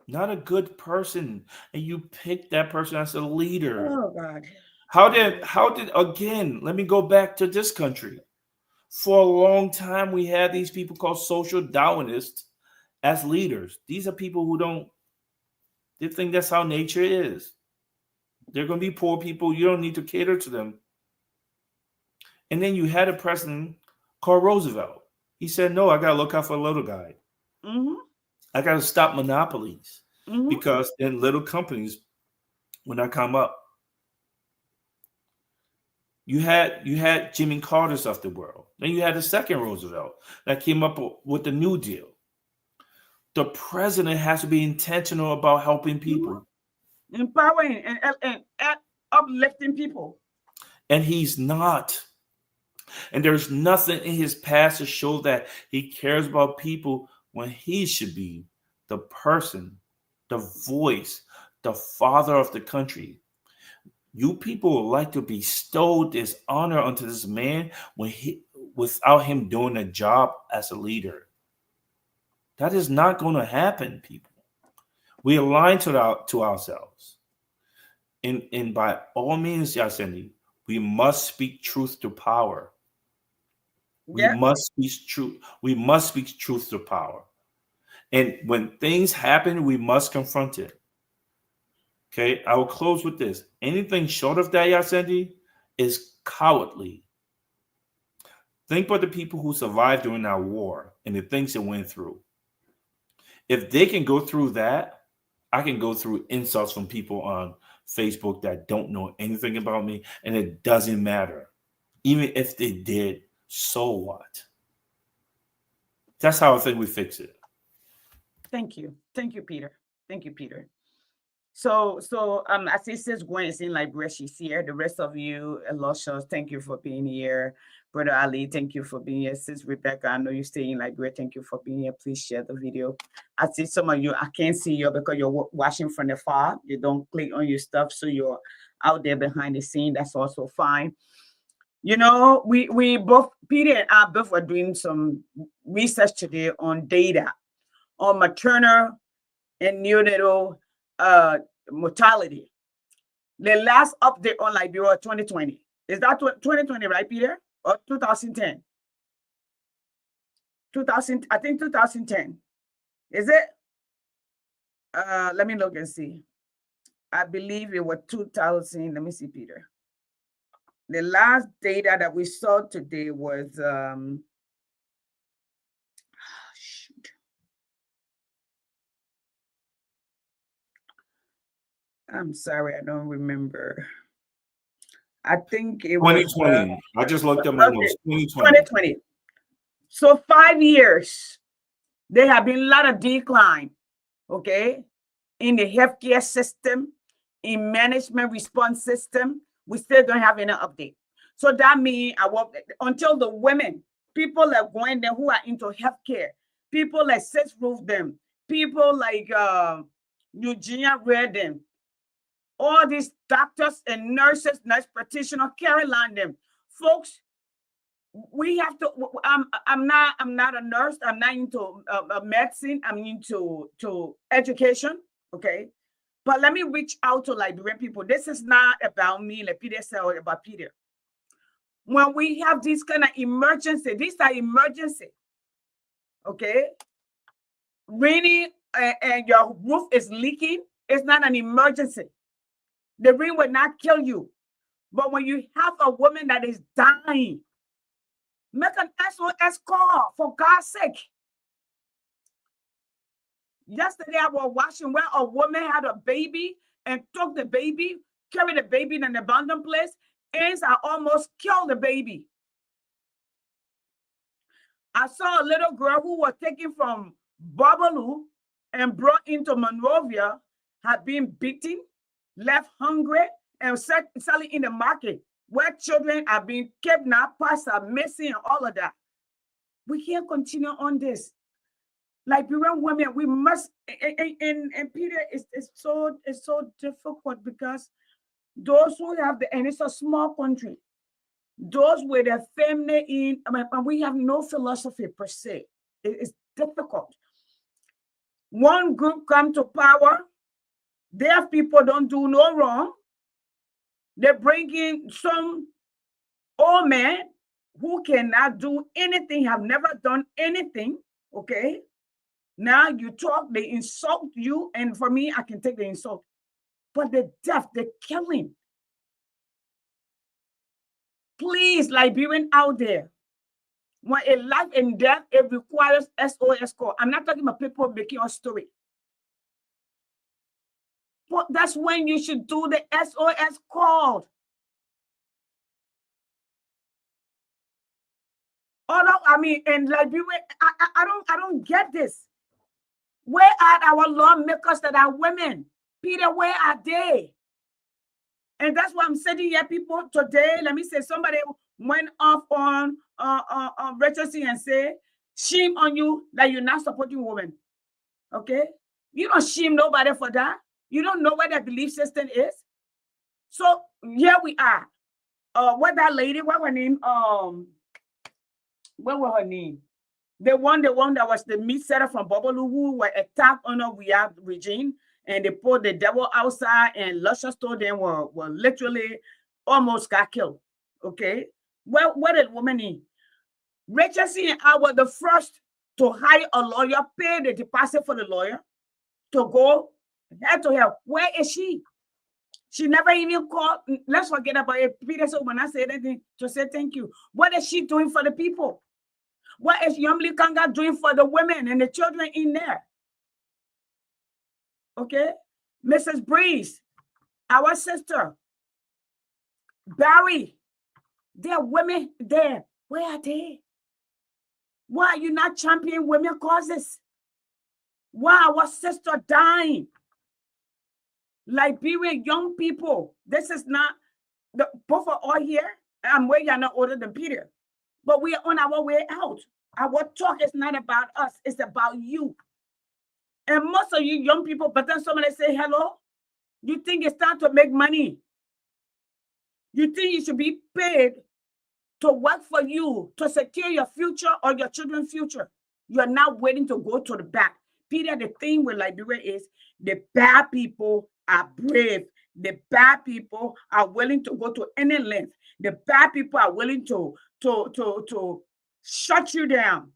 Not a good person. And you picked that person as a leader. Oh, God. How did again, let me go back to this country. For a long time, we had these people called social Darwinists as leaders. These are people who they think that's how nature is. They're going to be poor people. You don't need to cater to them. And then you had a president called Roosevelt. He said, no, I got to look out for the little guy. Mm-hmm. I got to stop monopolies because then little companies will not come up. You had Jimmy Carter's of the world. Then you had the second Roosevelt that came up with the New Deal. The president has to be intentional about helping people. Empowering and uplifting people. And he's not. And there's nothing in his past to show that he cares about people when he should be the person, the voice, the father of the country. You people would like to bestow this honor onto this man without him doing a job as a leader. That is not going to happen, people. We align to ourselves. And by all means, Yasendi, we must speak truth to power. We must speak truth. We must speak truth to power. And when things happen, we must confront it. Okay, I will close with this. Anything short of that, Yasendi, is cowardly. Think about the people who survived during our war and the things that went through. If they can go through that, I can go through insults from people on Facebook that don't know anything about me, and it doesn't matter. Even if they did, so what? That's how I think we fix it. Thank you. Thank you, Peter. Thank you, Peter. So as it says, Gwen is in Liberia, she's here. The rest of you, Aloysius, thank you for being here. Brother Ali, thank you for being here. Sis Rebecca, I know you stay in Liberia. Thank you for being here. Please share the video. I see some of you, I can't see you because you're watching from the far. You don't click on your stuff, so you're out there behind the scene. That's also fine. You know, we both, Peter and I both were doing some research today on data on maternal and neonatal mortality. The last update on Liberia 2020. Is that 2020, right, Peter? Or 2010? 2000, I think 2010. Is it? Let me look and see. I believe it was 2000. Let me see, Peter. The last data that we saw today was shoot. I'm sorry, I don't remember. I think it was 2020. I just looked at my okay, notes. 2020. 2020. So 5 years, there have been a lot of decline, okay, in the healthcare system, in management response system. We still don't have any update. So that means until the women, people like going there who are into healthcare, people like Seth Roof people like Eugenia Reardon, all these doctors and nurses, nurse practitioners, Caroline them, folks. We have to. I'm not a nurse. I'm not into medicine. I'm into education. Okay, but let me reach out to Liberian people. This is not about me, like Peter said, or about Peter. When we have this kind of emergency, these are emergency. Okay, raining and your roof is leaking. It's not an emergency. The rain will not kill you, but when you have a woman that is dying, make an SOS call, for God's sake. Yesterday, I was watching where a woman had a baby and took the baby, carried the baby in an abandoned place. Ants are almost killed the baby. I saw a little girl who was taken from Babalu and brought into Monrovia, had been beaten, left hungry, and selling in the market, where children are being kidnapped, past are missing, and all of that. We can't continue on this. Liberian women, we must, and Peter, it's so difficult because those who have and it's a small country, those with a family in, and we have no philosophy per se. It's difficult. One group come to power, their people don't do no wrong. They bring in some old man who cannot do anything, have never done anything, okay? Now you talk, they insult you, and for me, I can take the insult. But the death, the killing. Please, Liberian out there, when a life and death, it requires SOS call. I'm not talking about people making a story. But that's when you should do the SOS call. Although, I mean, in Liberia, I don't get this. Where are our lawmakers that are women? Peter, where are they? And that's why I'm sitting here, people, today. Let me say, somebody went off on Richardson and say, shame on you that you're not supporting women. Okay? You don't shame nobody for that. You don't know what their belief system is. So here we are. What that lady, what her name? What was her name? The one that was the meat setter from Babalu who were attacked under Riyadh regime, and they put the devil outside, and Luscious told them were literally almost got killed. Okay, well, what did woman need? Richardson and I were the first to hire a lawyer, pay the deposit for the lawyer to go head to head. Where is she? She never even called. Let's forget about it. Peter said when I said anything to say thank you. What is she doing for the people? What is Yumli Kanga doing for the women and the children in there? Okay, Mrs. Breeze, our sister, Barry, there are women there. Where are they? Why are you not championing women causes? Why our sister dying? Liberian young people, this is not, both are all here. I'm way you're not older than Peter, but we are on our way out. Our talk is not about us, it's about you. And most of you young people, but then somebody say hello, you think it's time to make money. You think you should be paid to work for you, to secure your future or your children's future. You're not waiting to go to the back. Peter, the thing with Liberia is the bad people are brave. The bad people are willing to go to any length. The bad people are willing to shut you down.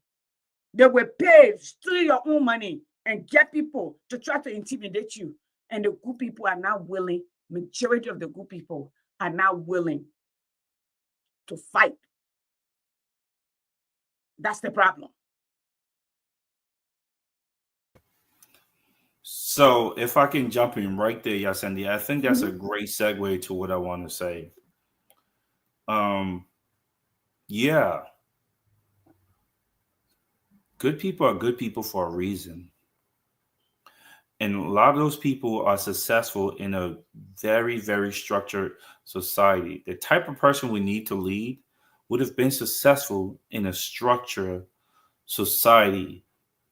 They will pay, steal your own money, and get people to try to intimidate you. And the good people are not willing, majority of the good people are not willing to fight. That's the problem. So if I can jump in right there, Yasendi, I think that's a great segue to what I want to say. Yeah, good people are good people for a reason. And a lot of those people are successful in a very, very structured society. The type of person we need to lead would have been successful in a structured society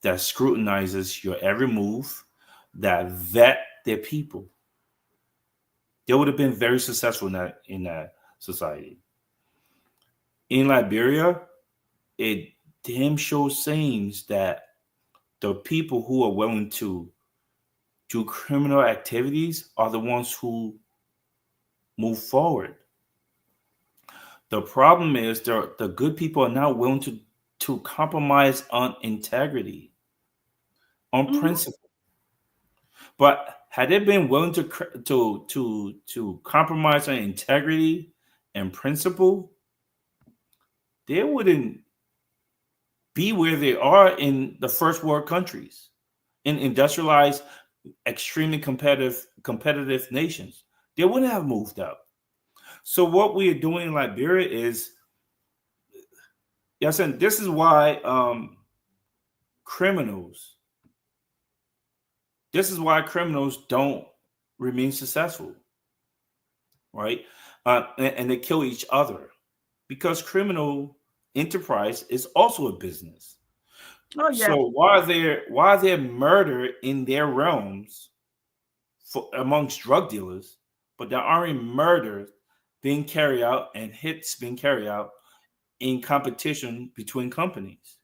that scrutinizes your every move, that vet their people. They would have been very successful in that society. In Liberia, it damn sure seems that the people who are willing to do criminal activities are the ones who move forward. The problem is the good people are not willing to compromise on integrity, on principle. But had they been willing to compromise on integrity and principle, they wouldn't be where they are in the first world countries, in industrialized, extremely competitive nations. They wouldn't have moved up. So what we are doing in Liberia is, yes, and this is why criminals don't remain successful, right? And they kill each other because criminal enterprise is also a business. Oh, yeah. So while they're murder in their realms amongst drug dealers, but there aren't murders being carried out and hits being carried out in competition between companies.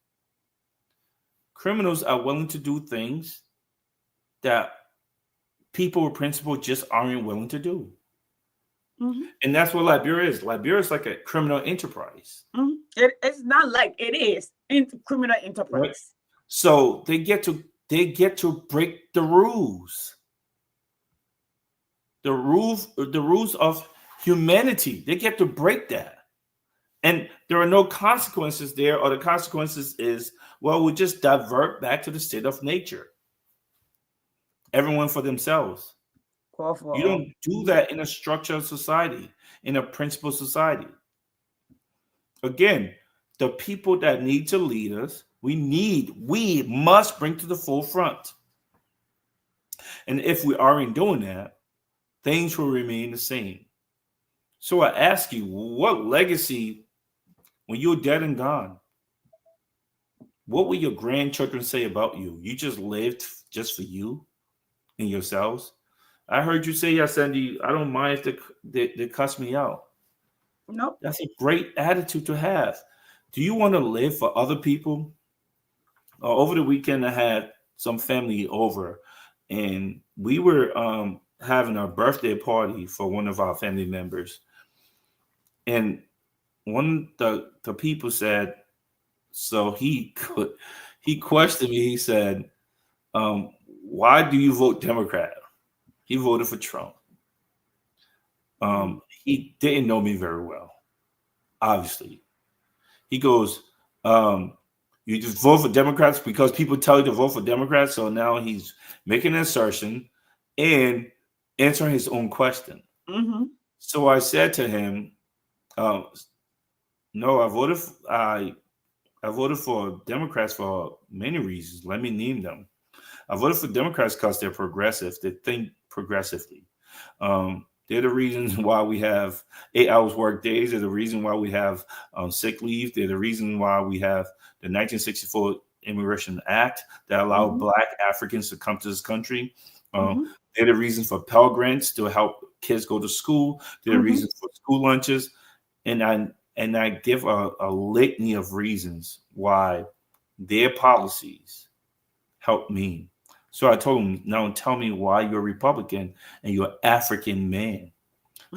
Criminals are willing to do things that people with principle just aren't willing to do. And that's what Liberia is. Liberia is like a criminal enterprise. It's not like it is criminal enterprise. Right? So they get to break the rules. The rules of humanity. They get to break that. And there are no consequences there, or the consequences is, well, we'll just divert back to the state of nature. Everyone for themselves. You don't do that in a structured society, in a principled society. Again, the people that need to lead us, we must bring to the forefront. And if we aren't doing that, things will remain the same. So I ask you, what legacy, when you're dead and gone, what will your grandchildren say about you? You just lived just for you and yourselves? I heard you say, Yasendi, I don't mind if they cuss me out. No. That's a great attitude to have. Do you want to live for other people? Over the weekend, I had some family over, and we were having a birthday party for one of our family members. And one of the people said, so he questioned me. He said, why do you vote Democrat? He voted for Trump. He didn't know me very well, obviously. He goes, you just vote for Democrats because people tell you to vote for Democrats. So now he's making an assertion and answering his own question. So I said to him, no, I voted for Democrats for many reasons. Let me name them. I voted for Democrats because they're progressive. They think progressively. They're the reasons why we have 8 hours work days. They're the reason why we have sick leave. They're the reason why we have the 1964 Immigration Act that allowed Black Africans to come to this country. They're the reason for Pell Grants to help kids go to school. They're the reason for school lunches. And I give a litany of reasons why their policies help me. So I told him, now tell me why you're a Republican and you're an African man.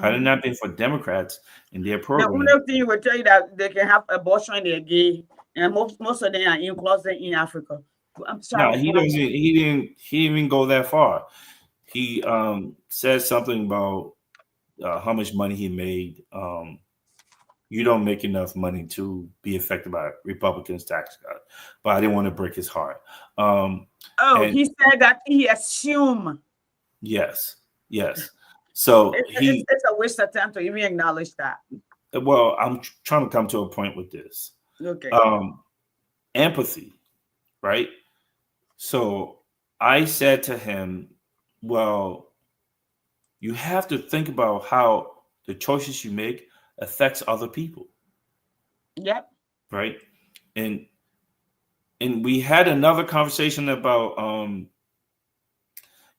Had it not been for Democrats and their program. The only thing will tell you that they can have abortion and they're gay, and most of them are in closet in Africa. I'm sorry. No, he didn't even go that far. He said something about how much money he made. You don't make enough money to be affected by Republicans' tax cut, but I didn't want to break his heart. Oh, And he said that he assumed. yes, yes. So It's a waste of time to even acknowledge that. well, I'm trying to come to a point with this. Okay. Empathy, right? So I said to him, well, you have to think about how the choices you make affects other people, Yep. right? And we had another conversation about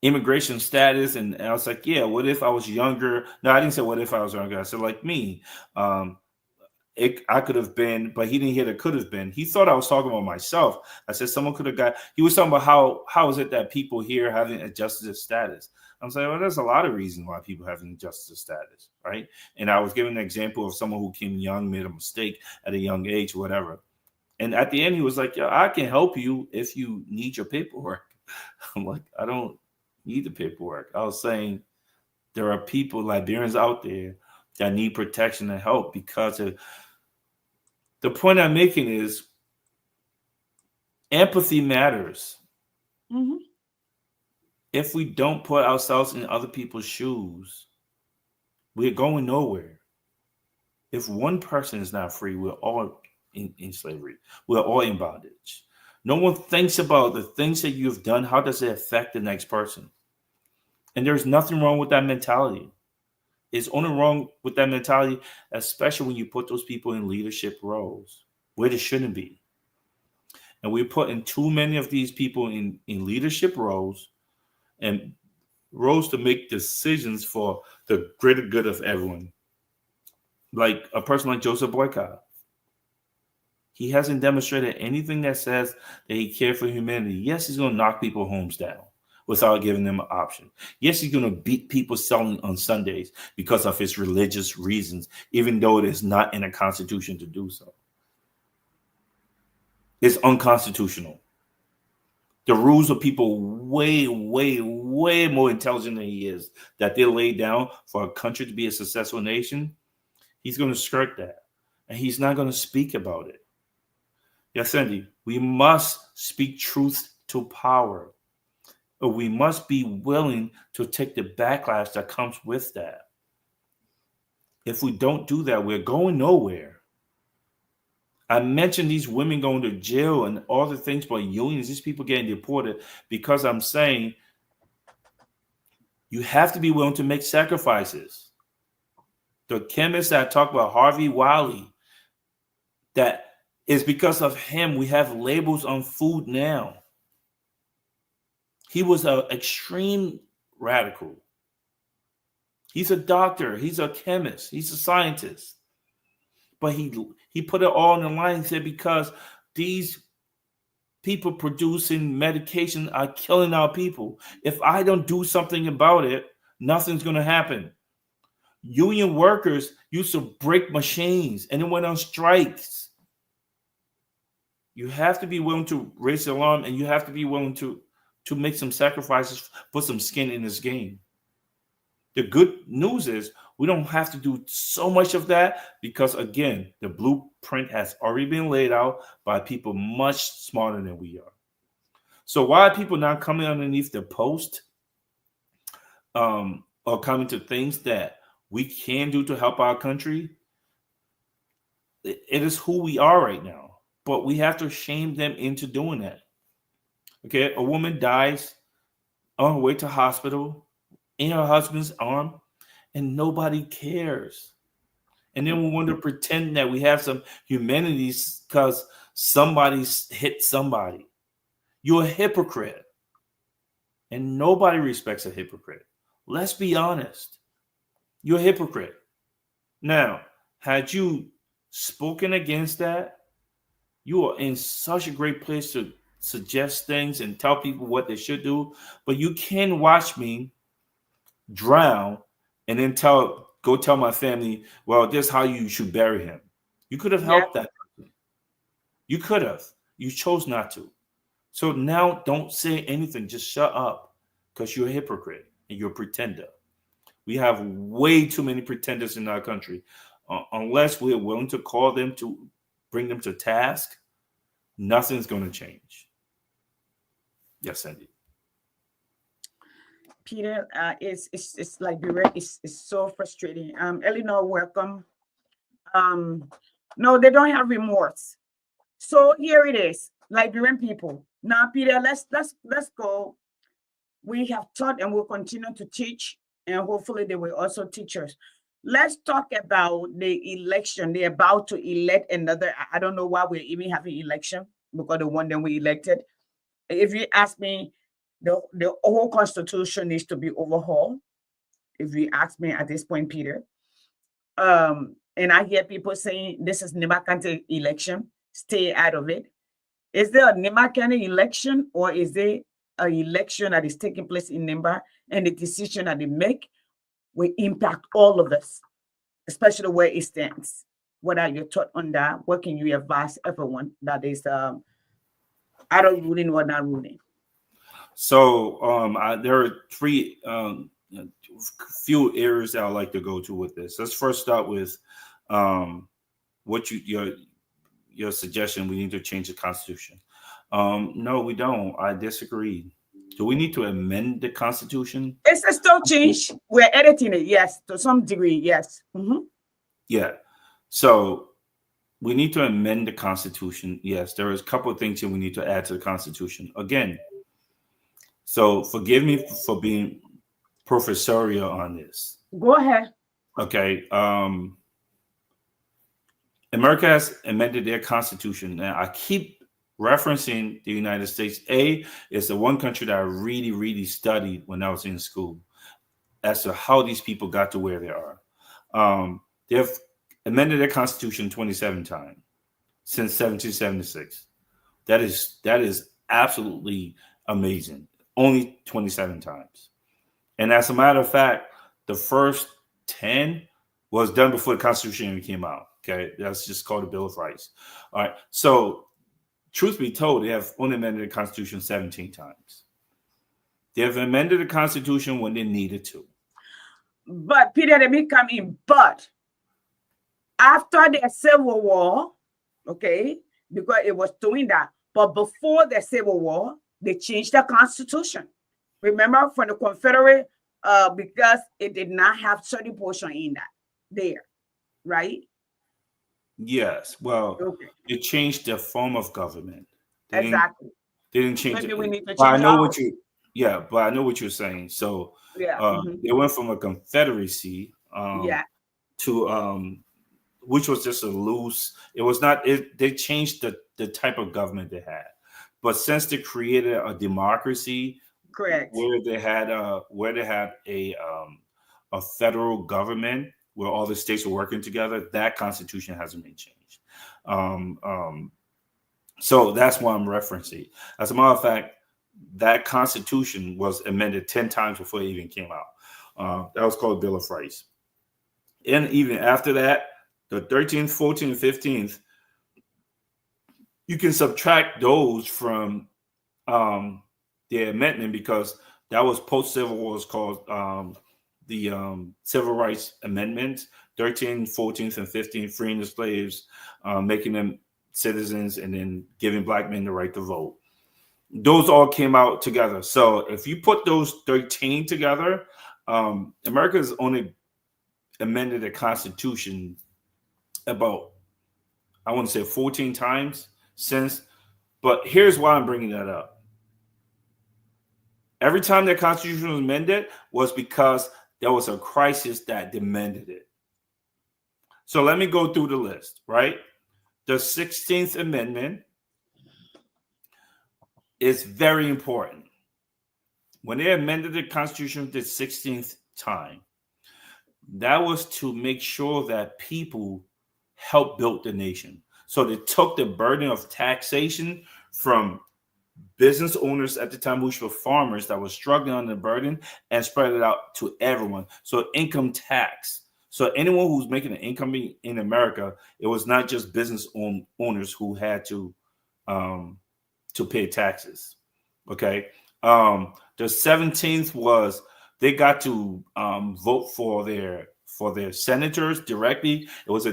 immigration status, and I was like, yeah, what if I was younger? No, I didn't say what if I was younger. I said like me. I could have been, but he didn't hear the could have been. He thought I was talking about myself. I said someone could have got. He was talking about how is it that people here haven't adjusted their status. I'm saying, well, there's a lot of reasons why people haven't adjusted their status, right? And I was giving an example of someone who came young, made a mistake at a young age, whatever. And at the end, he was like, yeah, I can help you if you need your paperwork. I'm like, I don't need the paperwork. I was saying there are people, Liberians out there that need protection and help because of the point I'm making is empathy matters. Mm-hmm. If we don't put ourselves in other people's shoes, we're going nowhere. If one person is not free, we're all in slavery. We're all in bondage. No one thinks about the things that you've done. How does it affect the next person? And there's nothing wrong with that mentality. It's only wrong with that mentality, especially when you put those people in leadership roles where they shouldn't be. And we're putting too many of these people in leadership roles and roles to make decisions for the greater good of everyone. Like a person like Joseph Boycott. He hasn't demonstrated anything that says that he cares for humanity. Yes, he's going to knock people's homes down without giving them an option. Yes, he's going to beat people selling on Sundays because of his religious reasons, even though it is not in the Constitution to do so. It's unconstitutional. The rules of people way, way, way more intelligent than he is that they laid down for a country to be a successful nation. He's going to skirt that, and he's not going to speak about it. Yes, Cindy, we must speak truth to power. But we must be willing to take the backlash that comes with that. If we don't do that, we're going nowhere. I mentioned these women going to jail and all the things about unions, these people getting deported, because I'm saying you have to be willing to make sacrifices. The chemist that talked about, Harvey Wiley, that is because of him we have labels on food now. He was an extreme radical. He's a doctor. He's a chemist. He's a scientist. But he put it all on the line. He said, because these people producing medication are killing our people. If I don't do something about it, nothing's going to happen. Union workers used to break machines and then went on strikes. You have to be willing to raise the alarm, and you have to be willing to make some sacrifices, put some skin in this game. The good news is we don't have to do so much of that because, again, the blueprint has already been laid out by people much smarter than we are. So why are people not coming underneath the post or coming to things that we can do to help our country? It is who we are right now, but we have to shame them into doing that. Okay, a woman dies on her way to hospital in her husband's arm, and nobody cares. And then we want to pretend that we have some humanity because somebody's hit somebody. You're a hypocrite. And nobody respects a hypocrite. Let's be honest. You're a hypocrite. Now, had you spoken against that, you are in such a great place to suggest things and tell people what they should do. But you can watch me drown and then go tell my family, well, this is how you should bury him. You could have helped that person. You could have. You chose not to. So now don't say anything. Just shut up because you're a hypocrite. and you're a pretender. We have way too many pretenders in our country. Unless we're willing to call them to bring them to task, nothing's going to change. Yes, Sandy. Peter, it's Liberia. It's so frustrating. Eleanor, welcome. No, they don't have remorse. So here it is, Liberian people. Now, Peter, let's go. We have taught and will continue to teach, and hopefully they will also teach us. Let's talk about the election. They're about to elect another. I don't know why we're even having election, because the one that we elected. If you ask me, the whole constitution needs to be overhauled. If you ask me at this point, Peter. And I hear people saying this is Nimba County election. Stay out of it. Is there a Nimba County election, or is there an election that is taking place in Nimba, and the decision that they make will impact all of us, especially where it stands? What are your thoughts on that? What can you advise everyone that is either ruling or not ruling? So there are three few areas that I'd like to go to with this. Let's first start with what your suggestion. We need to change the Constitution. No, we don't. I disagree. Do we need to amend the Constitution? It's a still change. We're editing it, yes, to some degree, yes. Yeah. So we need to amend the Constitution. Yes, there is a couple of things that we need to add to the Constitution. Again, so forgive me for being professorial on this. Go ahead. Okay. America has amended their Constitution. Now, I keep referencing the United States. It's the one country that I really, really studied when I was in school as to how these people got to where they are. They've amended their Constitution 27 times since 1776. That is absolutely amazing. Only 27 times. And as a matter of fact, the first 10 was done before the Constitution even came out. Okay, that's just called the Bill of Rights. All right. So, truth be told, they have only amended the Constitution 17 times. They have amended the Constitution when they needed to. But Peter, let me come in. But after the Civil War, okay, because it was doing that. But before the Civil War, they changed the Constitution. Remember, from the Confederate, because it did not have certain portion in that there, right? Yes. Well, Okay. it changed the form of government. Exactly. They didn't change Maybe it. we need to But I change know ours. but I know what you're saying. So Yeah. they went from a confederacy Yeah. to which was just a loose. It was not. They changed the type of government they had. But since they created a democracy, Correct. where they had a federal government where all the states were working together, that Constitution hasn't been changed. So that's why I'm referencing. As a matter of fact, that Constitution was amended 10 times before it even came out. That was called Bill of Rights. And even after that, the 13th, 14th, 15th, you can subtract those from the amendment, because that was post-Civil War. It's called the Civil Rights Amendment, 13th, 14th, and 15th, freeing the slaves, making them citizens, and then giving black men the right to vote. Those all came out together. So if you put those 13 together, America has only amended the Constitution about, I want to say 14 times since. But here's why I'm bringing that up. Every time the Constitution was amended was because there was a crisis that demanded it. So let me go through the list, right? The 16th Amendment is very important. When they amended the Constitution the 16th time, that was to make sure that people helped build the nation. So they took the burden of taxation from business owners at the time, which were farmers that were struggling under the burden, and spread it out to everyone. So income tax. So anyone who's making an income in America, it was not just business owners who had to pay taxes. Okay. The 17th was they got to vote for their senators directly. It was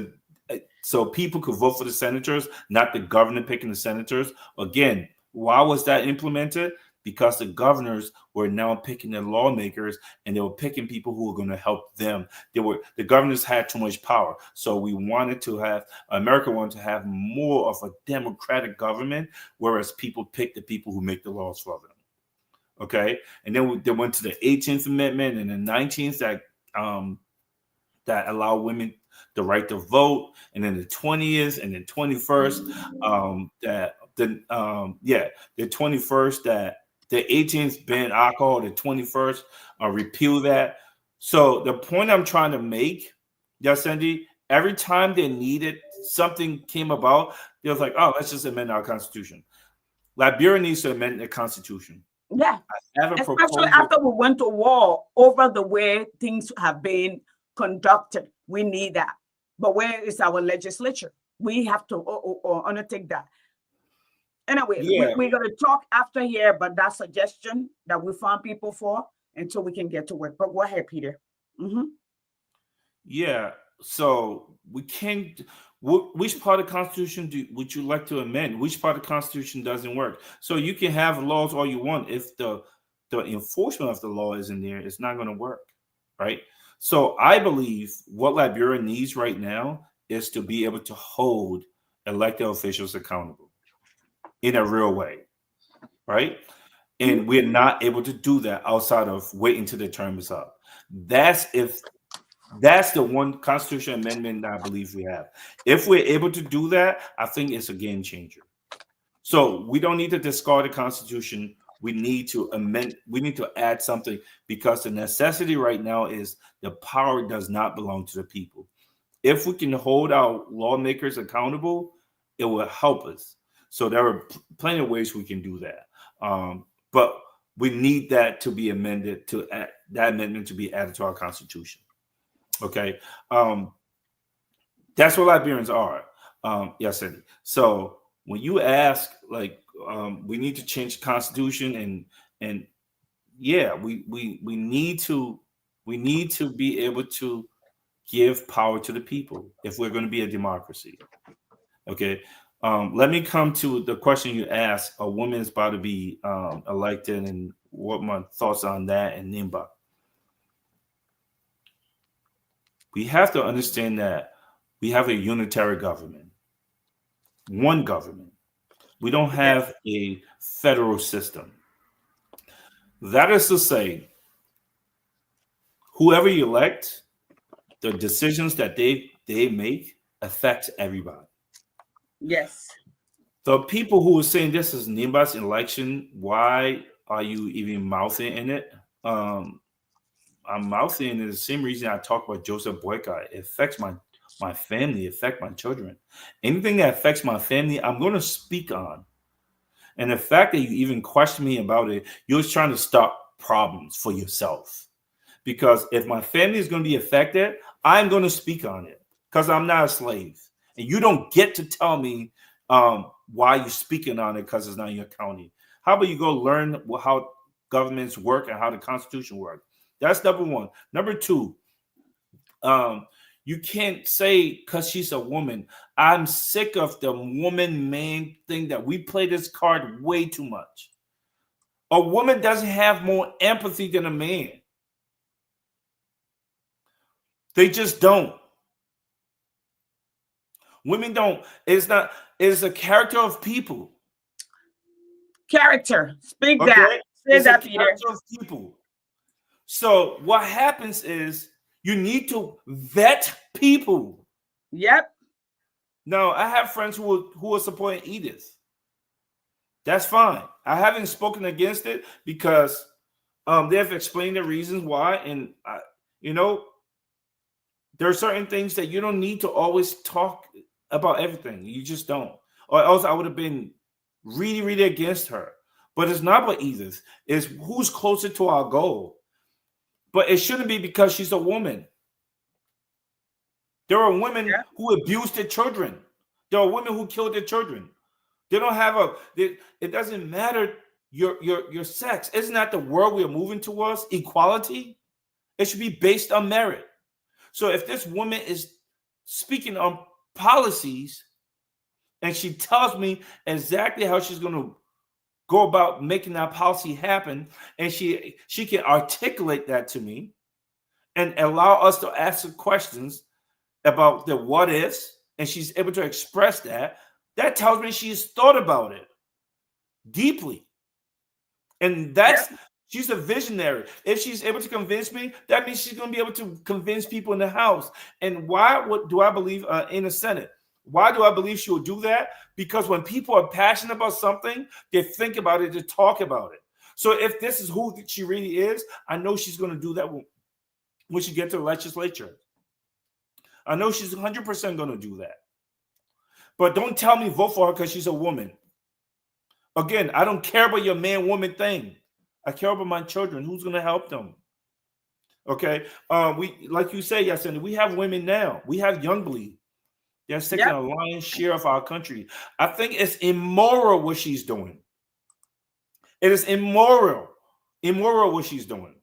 so people could vote for the senators, not the governor picking the senators. Again, why was that implemented? Because the governors were now picking the lawmakers, and they were picking people who were going to help them. The governors had too much power, so America wanted to have more of a democratic government, whereas people pick the people who make the laws for them. Okay, and then they went to the 18th Amendment and the 19th that allow women the right to vote, and then the 20th and the 21st the 21st that the 18th ban alcohol, the 21st repeal that. So the point I'm trying to make, Yasendi, every time they needed something came about, they was like, oh, let's just amend our constitution. Liberia needs to amend the constitution. Yeah, I have a especially proposal. after we went to war over the way things have been conducted. We need that. But where is our legislature? We have to undertake that. Anyway, Yeah. we're going to talk after here about that suggestion that we found people for until we can get to work. But go ahead, Peter. Yeah. So we can't. Which part of the Constitution would you like to amend? Which part of the Constitution doesn't work? So you can have laws all you want. If the enforcement of the law isn't there, it's not going to work, right? So I believe what Liberia needs right now is to be able to hold elected officials accountable in a real way, right? And we're not able to do that outside of waiting till the term is up. That's the one constitutional amendment that I believe we have. If we're able to do that, I think it's a game changer. So we don't need to discard the Constitution. We need to amend. We need to add something, because the necessity right now is the power does not belong to the people. If we can hold our lawmakers accountable, it will help us. So there are plenty of ways we can do that. But we need that to be amended, that amendment to be added to our Constitution. Okay. That's what Liberians are. Yes, Cindy. So when you ask, like, we need to change the Constitution, and yeah, we need to be able to give power to the people if we're going to be a democracy. Okay. Let me come to the question you asked. A woman is about to be elected, and what my thoughts on that, and NIMBA. We have to understand that we have a unitary government, one government. We don't have a federal system. That is to say, whoever you elect, the decisions that they make affect everybody. Yes. The people who are saying this is NIMBA's election, why are you even mouthing in it? I'm mouthing in it the same reason I talk about Joseph Boycott. It affects my family, it affects my children. Anything that affects my family, I'm going to speak on. And the fact that you even question me about it, you're just trying to stop problems for yourself. Because if my family is going to be affected, I'm going to speak on it, because I'm not a slave. And you don't get to tell me why you're speaking on it because it's not in your county. How about you go learn how governments work and how the Constitution works? That's number one. Number two, you can't say because she's a woman. I'm sick of the woman-man thing that we play this card way too much. A woman doesn't have more empathy than a man. They just don't. Women don't. It's a character of people. Character. Speak that. Say that, Peter. Character of people. So what happens is you need to vet people. Yep. Now, I have friends who are supporting Edith. That's fine. I haven't spoken against it because they have explained the reasons why. And, there are certain things that you don't need to always talk about everything. You just don't. Or else I would have been really, really against her. But it's not about Edith. It's who's closer to our goal. But it shouldn't be because she's a woman. There are women who abuse their children. There are women who kill their children. They don't have it doesn't matter your sex. Isn't that the world we are moving towards? Equality? It should be based on merit. So if this woman is speaking on policies and she tells me exactly how she's going to go about making that policy happen, and she can articulate that to me and allow us to ask her questions about the what ifs, and she's able to express that, that tells me she's thought about it deeply. And that's she's a visionary. If she's able to convince me, that means she's going to be able to convince people in the House. And why do I believe in the Senate? Why do I believe she will do that? Because when people are passionate about something, they think about it, they talk about it. So if this is who she really is, I know she's going to do that when she gets to the legislature. I know she's 100% going to do that. But don't tell me vote for her because she's a woman. Again, I don't care about your man-woman thing. I care about my children. Who's going to help them? Okay. We, like you say, Yasin, we have women now. We have Youngbleed. They're taking a lion's share of our country. I think it's immoral what she's doing. It is immoral. Immoral what she's doing.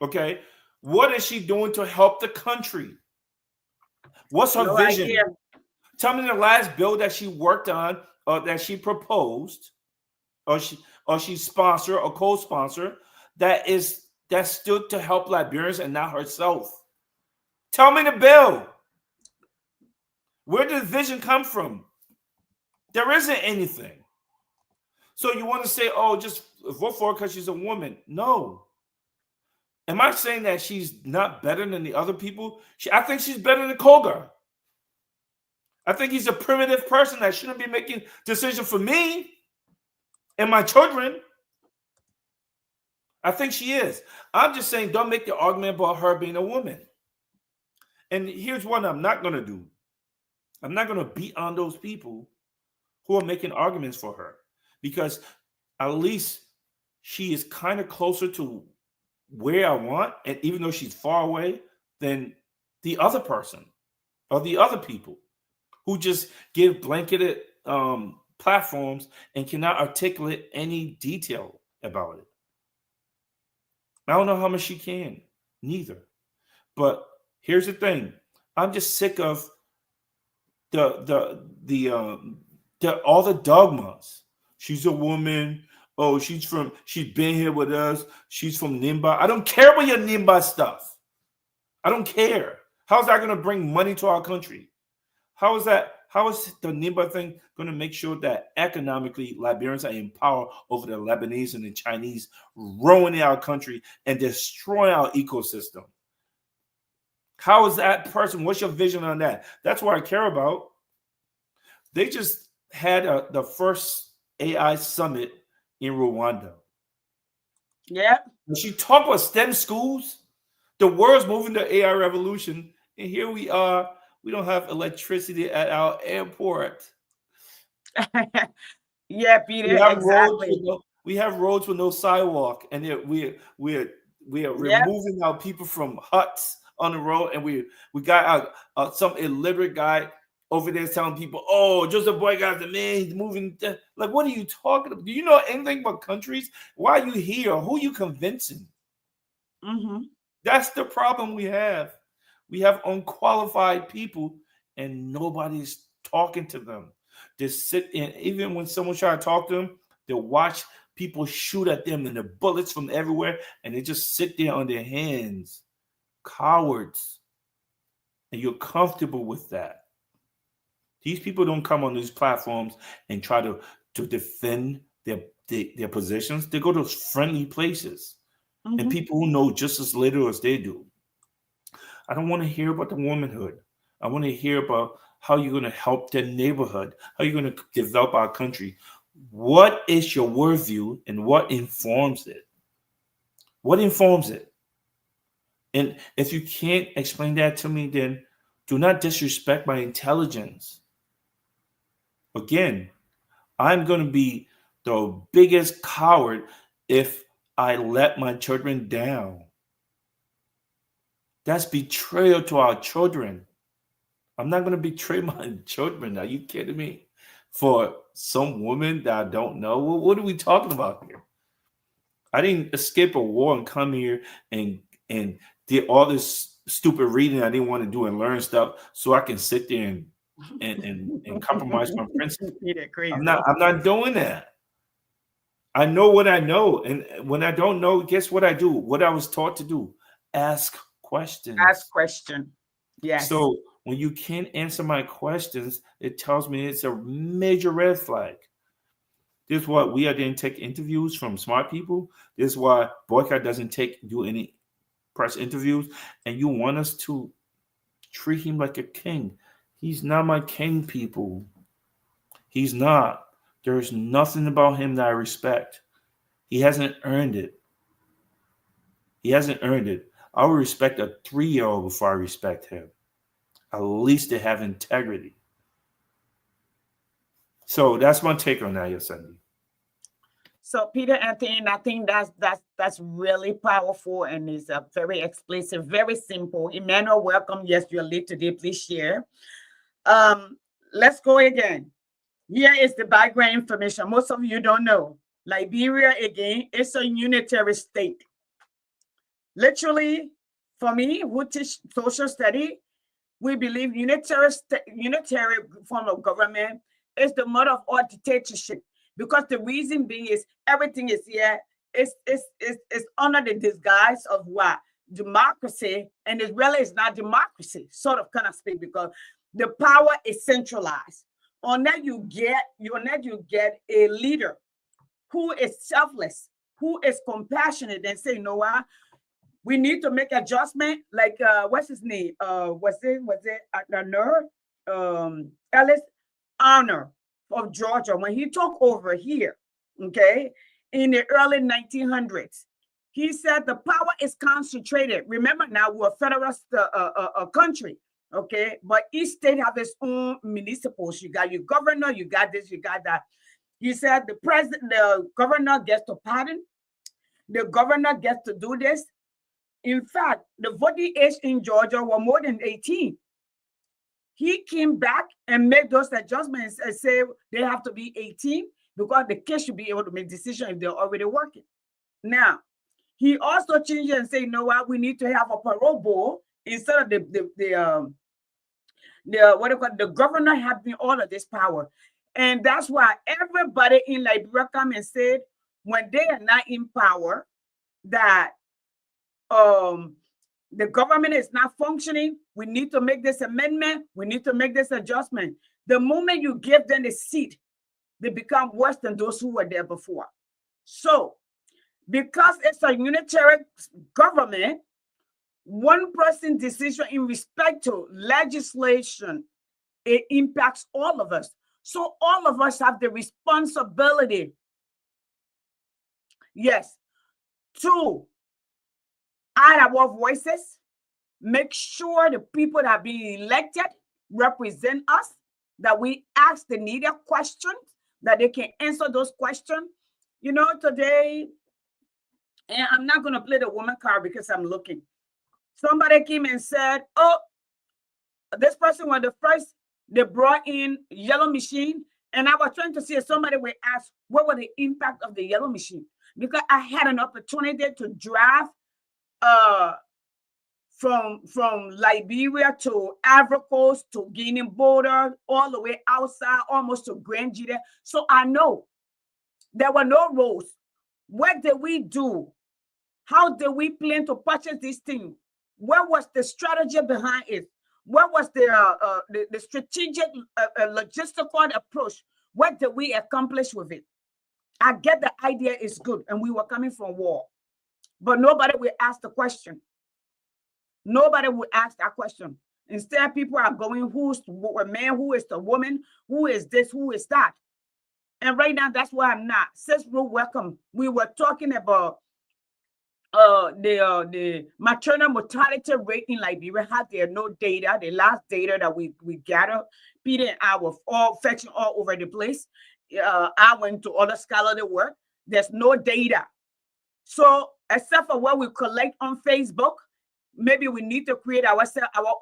Okay. What is she doing to help the country? What's her vision? Idea. Tell me the last bill that she worked on or that she proposed or she sponsored or co-sponsored that stood to help Liberians and not herself. Tell me the bill. Where did the vision come from? There isn't anything. So you want to say, oh, just vote for her because she's a woman. No. Am I saying that she's not better than the other people? I think she's better than Kogar. I think he's a primitive person that shouldn't be making decisions for me and my children. I think she is. I'm just saying don't make the argument about her being a woman. And here's what I'm not going to do. I'm not going to beat on those people who are making arguments for her because at least she is kind of closer to where I want, and even though she's far away, than the other person or the other people who just give blanketed platforms and cannot articulate any detail about it. I don't know how much she can, neither. But here's the thing. I'm just sick of all the dogmas. She's a woman. Oh, she's been here with us. She's from Nimba. I don't care about your Nimba stuff. I don't care. How's that going to bring money to our country? How is the Nimba thing going to make sure that economically Liberians are in power over the Lebanese and the Chinese, ruining our country and destroying our ecosystem? How is that person? What's your vision on that? That's what I care about. They just had the first AI summit in Rwanda. Yeah. When she talked about STEM schools, the world's moving to AI revolution, and here we are. We don't have electricity at our airport. Yeah, Peter. Exactly. We have roads with no sidewalk, and we are removing our people from huts on the road, and we got some illiterate guy over there telling people, "Oh, Joseph Boyga's the man. He's moving." Like, what are you talking about? Do you know anything about countries? Why are you here? Who are you convincing? Mm-hmm. That's the problem we have. We have unqualified people, and nobody's talking to them. They sit in, even when someone tries to talk to them, they watch people shoot at them and the bullets from everywhere, and they just sit there on their hands. Cowards. And you're comfortable with that. These people don't come on these platforms and try to defend their positions. They go to friendly places and people who know just as little as they do. I don't want to hear about the womanhood. I want to hear about how you're going to help their neighborhood, how you're going to develop our country. What is your worldview and what informs it? What informs it? And if you can't explain that to me, then do not disrespect my intelligence. Again, I'm going to be the biggest coward if I let my children down. That's betrayal to our children. I'm not going to betray my children. Are you kidding me? For some woman that I don't know. What are we talking about here? I didn't escape a war and come here and did all this stupid reading I didn't want to do and learn stuff so I can sit there and compromise my principles. I'm not doing that. I know what I know, and when I don't know, guess what I do? What I was taught to do: ask questions. Ask question. Yes. So when you can't answer my questions, it tells me it's a major red flag. This is why we didn't take interviews from smart people. This is why Boycott doesn't do any press interviews. And you want us to treat him like a king. He's not my king, people. He's not. There's nothing about him that I respect. He hasn't earned it. He hasn't earned it. I would respect a 3-year-old before I respect him. At least they have integrity. So that's my take on that, Yesendi. So Peter Anthony, I think that's really powerful and is very explicit, very simple. Emmanuel, welcome. Yes, you're late today. Please share. Let's go again. Here is the background information. Most of you don't know. Liberia, again, is a unitary state. Literally, for me, who teach social study, we believe unitary form of government is the mother of all dictatorship. Because the reason being is everything is here, is under the disguise of what? Democracy, and it really is not democracy, sort of kind of speak, because the power is centralized. On that you get a leader who is selfless, who is compassionate, and say, you know what? We need to make adjustment. Like what's his name? Was it Ellis Honor of Georgia, when he took over here, okay, in the early 1900s, he said the power is concentrated. Remember, now we're a federalist country, okay, but each state have its own municipals. You got your governor, you got this, you got that. He said the governor gets to pardon, the governor gets to do this. In fact, the voting age in Georgia were more than 18. He came back and made those adjustments and say they have to be 18 because the kids should be able to make decisions if they're already working. Now, he also changed it and said, you know what, we need to have a parole board instead of the governor having all of this power. And that's why everybody in Liberia come and said, when they are not in power, that the government is not functioning. We need to make this amendment. We need to make this adjustment. The moment you give them a seat, they become worse than those who were there before. So, because it's a unitary government, one person decision in respect to legislation, it impacts all of us. So all of us have the responsibility, yes, to add our voices, make sure the people that are being elected represent us, that we ask the needed questions, that they can answer those questions. You know, today, and I'm not going to play the woman card because I'm looking. Somebody came and said, oh, this person was the first, they brought in yellow machine. And I was trying to see if somebody would ask, what was the impact of the yellow machine? Because I had an opportunity to drive from Liberia to Ivory Coast to Guinea border, all the way outside, almost to Grand Gita. So I know there were no roads. What did we do? How did we plan to purchase this thing? What was the strategy behind it? What was the strategic logistical approach? What did we accomplish with it? I get the idea is good, and we were coming from war. But nobody will ask the question. Nobody will ask that question. Instead, people are going, who's the man, who is the woman, who is this, who is that? And right now, that's why I'm not. Sis, welcome. We were talking about the maternal mortality rate in Liberia. Had there no data, the last data that we gathered, Peter and I were all fetching all over the place. I went to other scholarly work. There's no data. So except for what we collect on Facebook, maybe we need to create our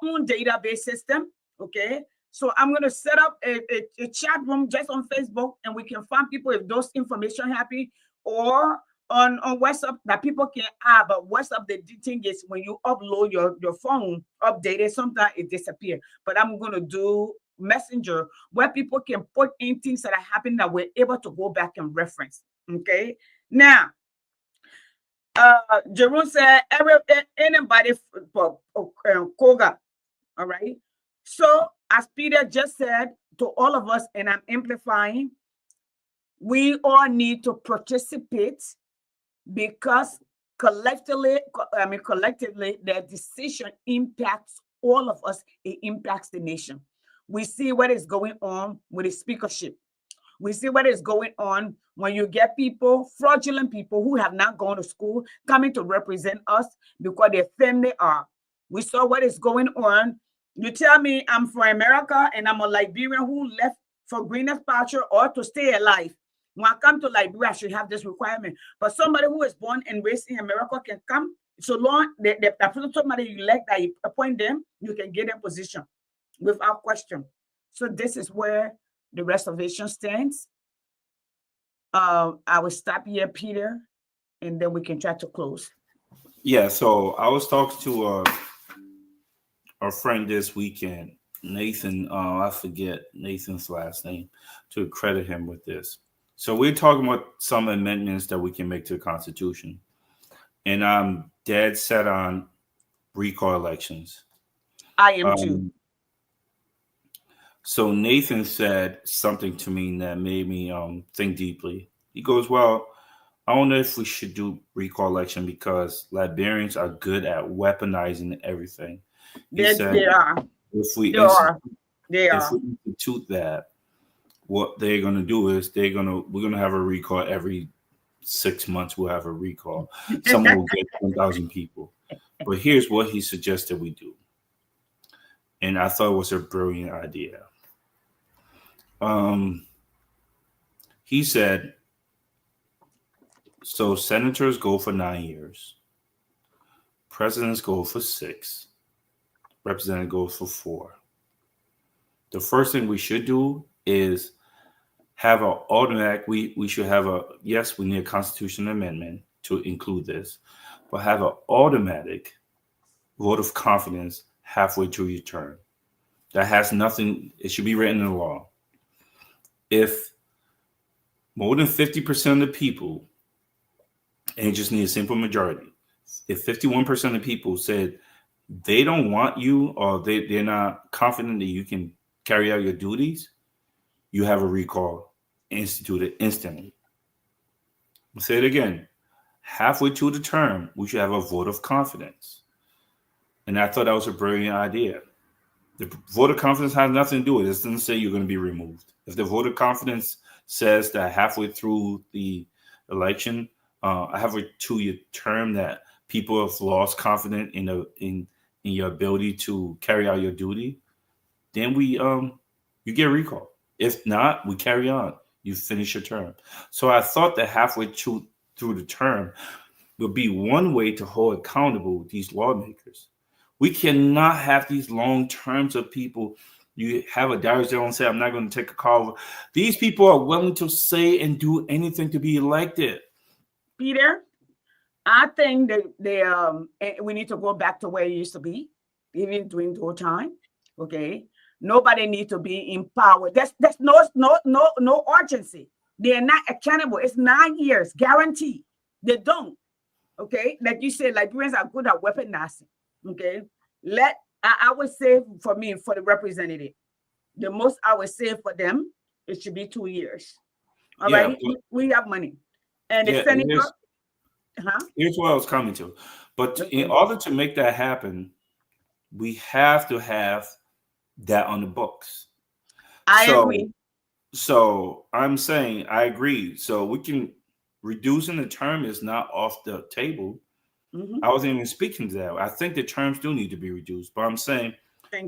own database system, okay? So I'm going to set up a chat room just on Facebook, and we can find people if those information happy, or on WhatsApp that people can have. But WhatsApp, the thing is when you upload your phone, update it, sometimes it disappears. But I'm going to do Messenger where people can put in things that are happening that we're able to go back and reference. Okay. Now, Jerome said anybody for Koga. All right. So as Peter just said to all of us, and I'm amplifying, we all need to participate because collectively, their decision impacts all of us. It impacts the nation. We see what is going on with the speakership. We see what is going on when you get people, fraudulent people who have not gone to school, coming to represent us because their family are. We saw what is going on. You tell me I'm from America and I'm a Liberian who left for greener pasture or to stay alive. When I come to Liberia, I should have this requirement. But somebody who is born and raised in America can come. So long somebody you elect that you appoint them, you can get a position without question. So this is where the reservation stands. I will stop here, Peter, and then we can try to close. Yeah, so I was talking to a friend this weekend, Nathan. I forget Nathan's last name to credit him with this. So we're talking about some amendments that we can make to the Constitution, and I'm dead set on recall elections. I am too. So Nathan said something to me that made me think deeply. He goes, well, I don't know if we should do recall election because Liberians are good at weaponizing everything. They are. If we institute that, what they're going to do is we're going to have a recall every 6 months. We'll have a recall. Someone will get 10,000 people. But here's what he suggested we do. And I thought it was a brilliant idea. He said, so senators go for 9 years, presidents go for 6, representatives go for 4. The first thing we should do is have an automatic, we should have yes, we need a constitutional amendment to include this, but have an automatic vote of confidence halfway through your term. That has nothing, it should be written in the law. If more than 50% of the people, and you just need a simple majority, if 51% of the people said they don't want you or they're not confident that you can carry out your duties, you have a recall instituted instantly. I'll say it again. Halfway through the term, we should have a vote of confidence. And I thought that was a brilliant idea. The vote of confidence has nothing to do with it. It doesn't say you're going to be removed. If the vote of confidence says that halfway through the election, halfway through your term, that people have lost confidence in your ability to carry out your duty, then you get recalled. If not, we carry on. You finish your term. So I thought that halfway through the term would be one way to hold accountable these lawmakers. We cannot have these long terms of people. You have a Darius Jones say, I'm not going to take a call. These people are willing to say and do anything to be elected. Peter, I think that we need to go back to where it used to be, even during the time. Okay. Nobody needs to be in power. There's no urgency. They're not accountable. It's 9 years, guaranteed. They don't. Okay. Like you said, Liberians are good at weaponizing. Okay. I would say for me, for the representative, the most I would say for them, it should be 2 years. All right. We have money. And the senator. Here's what I was coming to. But in order to make that happen, we have to have that on the books. I agree. So I'm saying I agree. So we can reducing the term is not off the table. Mm-hmm. I wasn't even speaking to that. I think the terms do need to be reduced, but I'm saying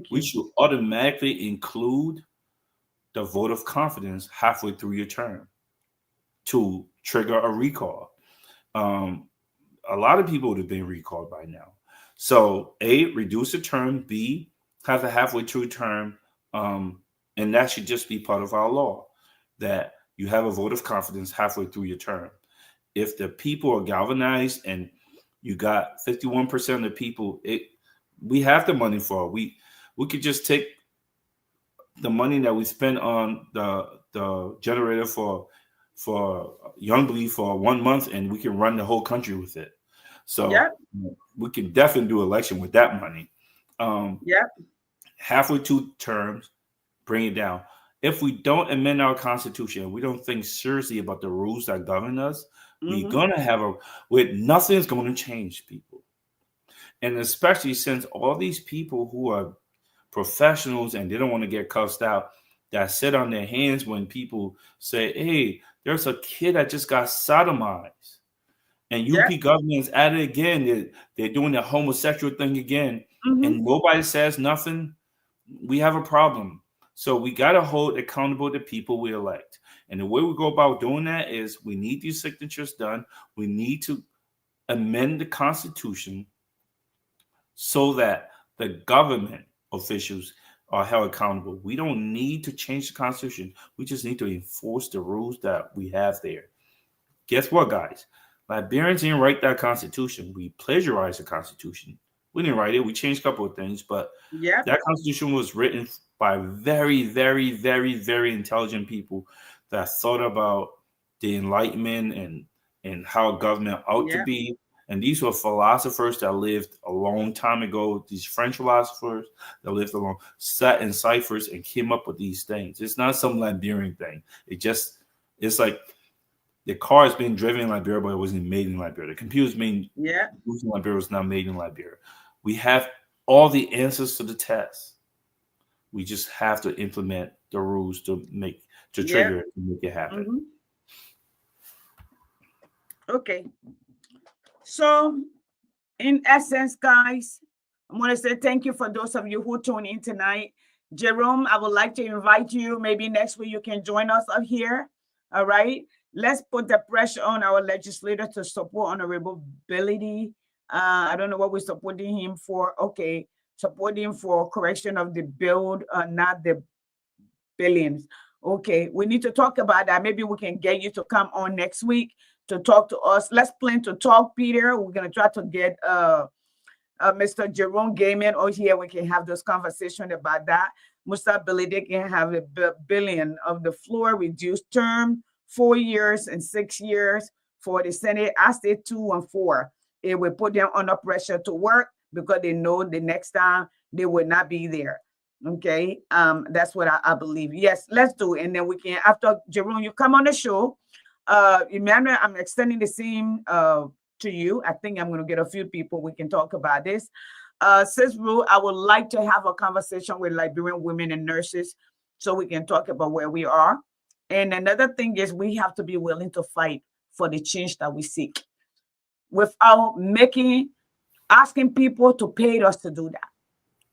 we should automatically include the vote of confidence halfway through your term to trigger a recall. A lot of people would have been recalled by now. So A, reduce the term. B, have a halfway through term And that should just be part of our law, that you have a vote of confidence halfway through your term. If the people are galvanized and you got 51% of the people, we have the money for it. We could just take the money that we spent on the generator for Youngblood for 1 month, and we can run the whole country with it. So Yep. we can definitely do election with that money. Yep. Halfway two terms, bring it down. If we don't amend our constitution, we don't think seriously about the rules that govern us, we're gonna have nothing's going to change, people. And especially since all these people who are professionals and they don't want to get cussed out, that sit on their hands when people say, hey, there's a kid that just got sodomized. And UP government's at it again. They're doing the homosexual thing again. And nobody says nothing. We have a problem. So we got to hold accountable the people we elect. And the way we go about doing that is we need these signatures done. We need to amend the Constitution so that the government officials are held accountable. We don't need to change the Constitution. We just need to enforce the rules that we have there. Guess what, guys? Liberians didn't write that Constitution. We plagiarized the Constitution. We didn't write it. We changed a couple of things, but that Constitution was written by very, very, very, very intelligent people that thought about the Enlightenment and how government ought to be. And these were philosophers that lived a long time ago. These French philosophers that lived along, sat in ciphers and came up with these things. It's not some Liberian thing. It's like the car is being driven in Liberia, but it wasn't made in Liberia. The computer's made in Liberia, was not made in Liberia. We have all the answers to the test. We just have to implement the rules to trigger it and make it happen. Okay. So, in essence, guys, I want to say thank you for those of you who tuned in tonight. Jerome, I would like to invite you. Maybe next week you can join us up here. All right. Let's put the pressure on our legislator to support Honorable Billy. I don't know what we're supporting him for. Okay. Supporting for correction of the bill, not the billions. Okay. We need to talk about that. Maybe we can get you to come on next week to talk to us. Let's plan to talk, Peter. We're going to try to get Mr. Jerome Gaiman over here. We can have this conversation about that. Musa Belide can have a billion of the floor reduced term, 4 years and 6 years for the Senate. I say 2 and 4. It will put them under pressure to work because they know the next time they will not be there. Okay. That's what I believe. Yes, let's do it. And then we can, after Jerome, you come on the show. Emmanuel, I'm extending the same to you. I think I'm going to get a few people. We can talk about this. Sis Rue, I would like to have a conversation with Liberian women and nurses so we can talk about where we are. And another thing is we have to be willing to fight for the change that we seek without asking people to pay us to do that.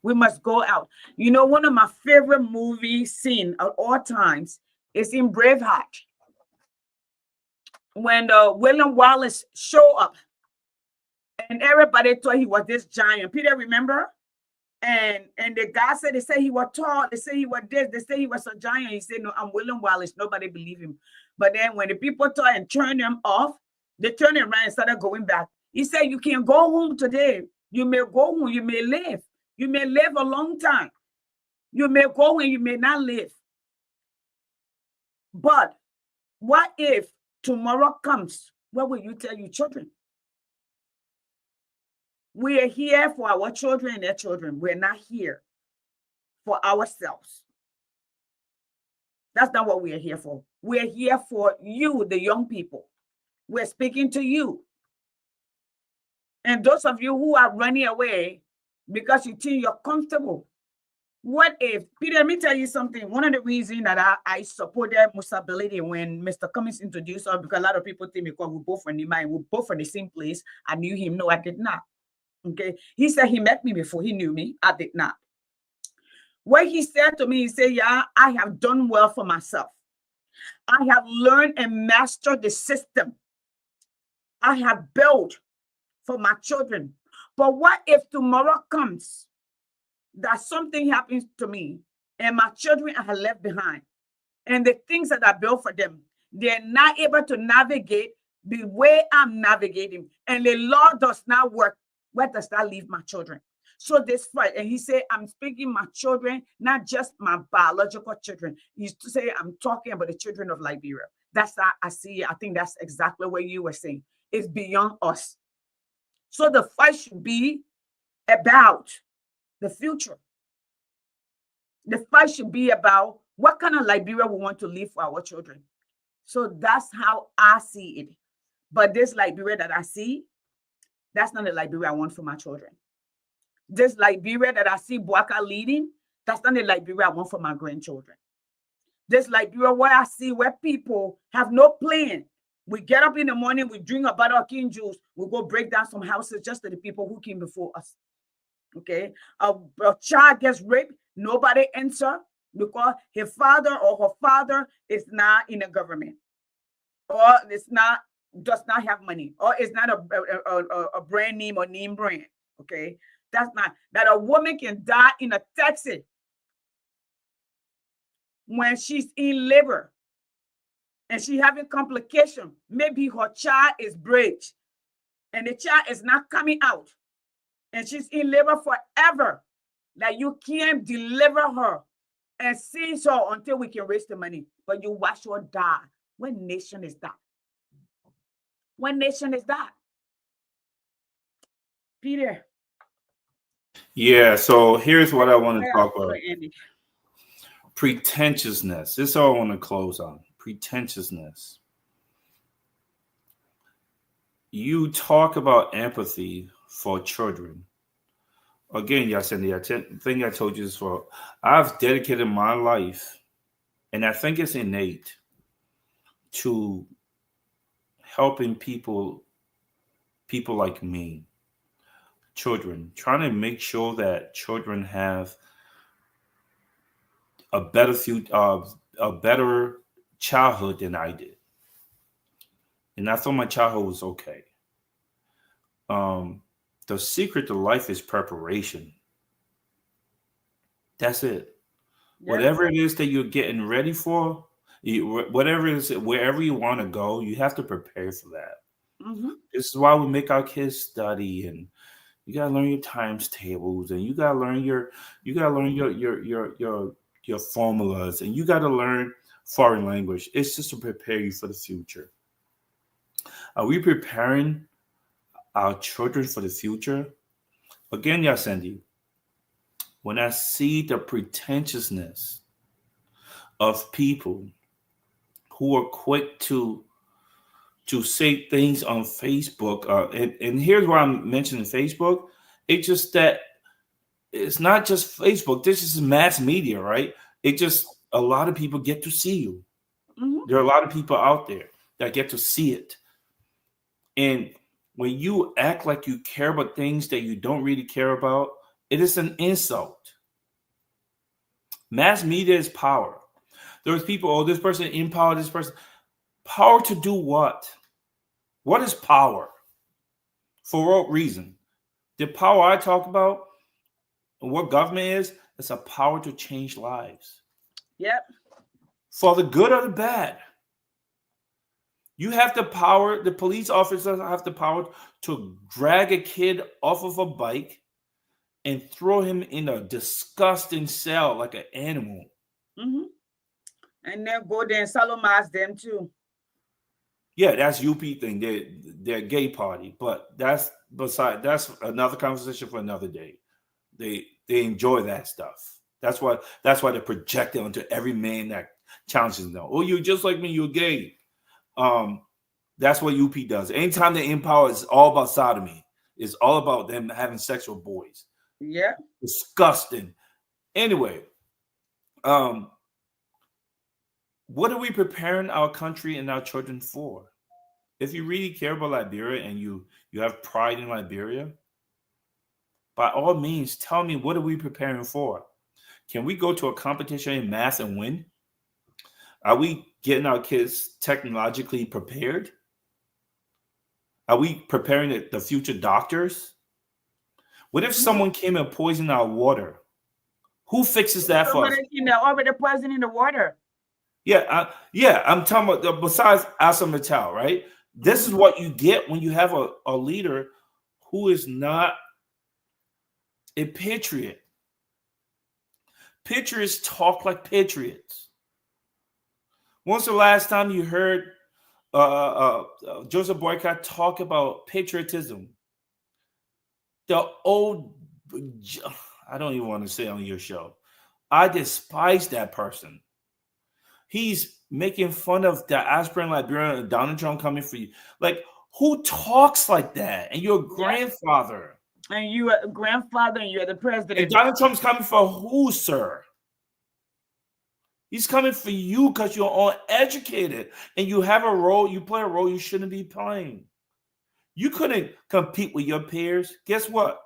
We must go out. You know, one of my favorite movie scenes at all times is in Braveheart. When William Wallace showed up and everybody thought he was this giant. Peter, remember? And the guy said, they say he was tall. They say he was this. They say he was a giant. He said, no, I'm William Wallace. Nobody believed him. But then when the people thought and turned him off, they turned around and started going back. He said, you can go home today. You may go home. You may live. You may live a long time. You may go and you may not live. But what if tomorrow comes? What will you tell your children? We are here for our children and their children. We're not here for ourselves. That's not what we are here for. We're here for you, the young people. We're speaking to you. And those of you who are running away because you think you're comfortable. What if, Peter, let me tell you something. One of the reasons that I supported Musa Belide when Mr. Cummings introduced us, because a lot of people think because we both from Nima, we both from the same place. I knew him. No, I did not. Okay. He said he met me before. He knew me. I did not. What he said to me, he said, yeah, I have done well for myself. I have learned and mastered the system. I have built for my children. But what if tomorrow comes that something happens to me and my children are left behind. And the things that I built for them, they're not able to navigate the way I'm navigating. And the law does not work. Where does that leave my children? So this fight, and he said, I'm speaking my children, not just my biological children. He used to say, I'm talking about the children of Liberia. That's how I see it. I think that's exactly what you were saying. It's beyond us. So the fight should be about the future. The fight should be about what kind of Liberia we want to live for our children. So that's how I see it. But this Liberia that I see, that's not the Liberia I want for my children. This Liberia that I see Bouaka leading, that's not the Liberia I want for my grandchildren. This Liberia where I see where people have no plan. We get up in the morning, we drink a bottle of king juice, we go break down some houses just to the people who came before us. Okay, a child gets raped, nobody answer because his father or her father is not in the government, or does not have money, or it's not a brand name or name brand. Okay, that's not that a woman can die in a taxi when she's in labor and she having complication. Maybe her child is breached and the child is not coming out and she's in labor forever. Like you can't deliver her and seize her until we can raise the money. But you watch her die. What nation is that? What nation is that? Peter. Yeah, so here's what I want to talk about. Pretentiousness. This is all I want to close on. Pretentiousness. You talk about empathy for children. Again, Yasendi, I think I told you this before. I've dedicated my life, and I think it's innate, to helping people like me, children, trying to make sure that children have a better future, a better childhood than I did. And I thought my childhood was okay. The secret to life is preparation. That's it. Yeah. Whatever it is that you're getting ready for, whatever it is, wherever you want to go, you have to prepare for that. Mm-hmm. This is why we make our kids study, and you gotta learn your times tables, and you gotta learn your formulas, and you gotta learn foreign language. It's just to prepare you for the future. Are we preparing our children for the future? Again, Yasendi, when I see the pretentiousness of people who are quick to say things on Facebook, and here's why I'm mentioning Facebook. It's just that it's not just Facebook. This is mass media, right? It just, a lot of people get to see you. Mm-hmm. There are a lot of people out there that get to see it. And when you act like you care about things that you don't really care about, it is an insult. Mass media is power. There's people, oh, this person in power, this person. Power to do what? What is power? For what reason? The power I talk about, and what government is, it's a power to change lives. Yep. For the good or the bad. You have the power, the police officers have the power to drag a kid off of a bike and throw him in a disgusting cell like an animal. Mm-hmm. And then go there and sodomize them too. Yeah, that's UP thing. They're a gay party, but that's another conversation for another day. They enjoy that stuff. That's why they project it onto every man that challenges them. Oh, you're just like me, you're gay. That's what UP does. Anytime they empower, it's all about sodomy. It's all about them having sex with boys. Yeah. Disgusting. Anyway, what are we preparing our country and our children for? If you really care about Liberia and you have pride in Liberia, by all means, tell me, what are we preparing for? Can we go to a competition in math and win? Are we getting our kids technologically prepared? Are we preparing the future doctors? What if someone came and poisoned our water? Who fixes that for us? Over the poison in the water. Yeah, I'm talking about besides Asa Mattel, right? This is what you get when you have a leader who is not a patriot. Patriots talk like patriots. When's the last time you heard Joseph Boycott talk about patriotism? The old, I don't even want to say on your show. I despise that person. He's making fun of the aspirin Liberian and Donald Trump coming for you. Like, who talks like that? And you're a grandfather. And you are a grandfather and you're the president. And Donald Trump's coming for who, sir? He's coming for you because you're uneducated and you have a role, you play a role you shouldn't be playing. You couldn't compete with your peers. Guess what?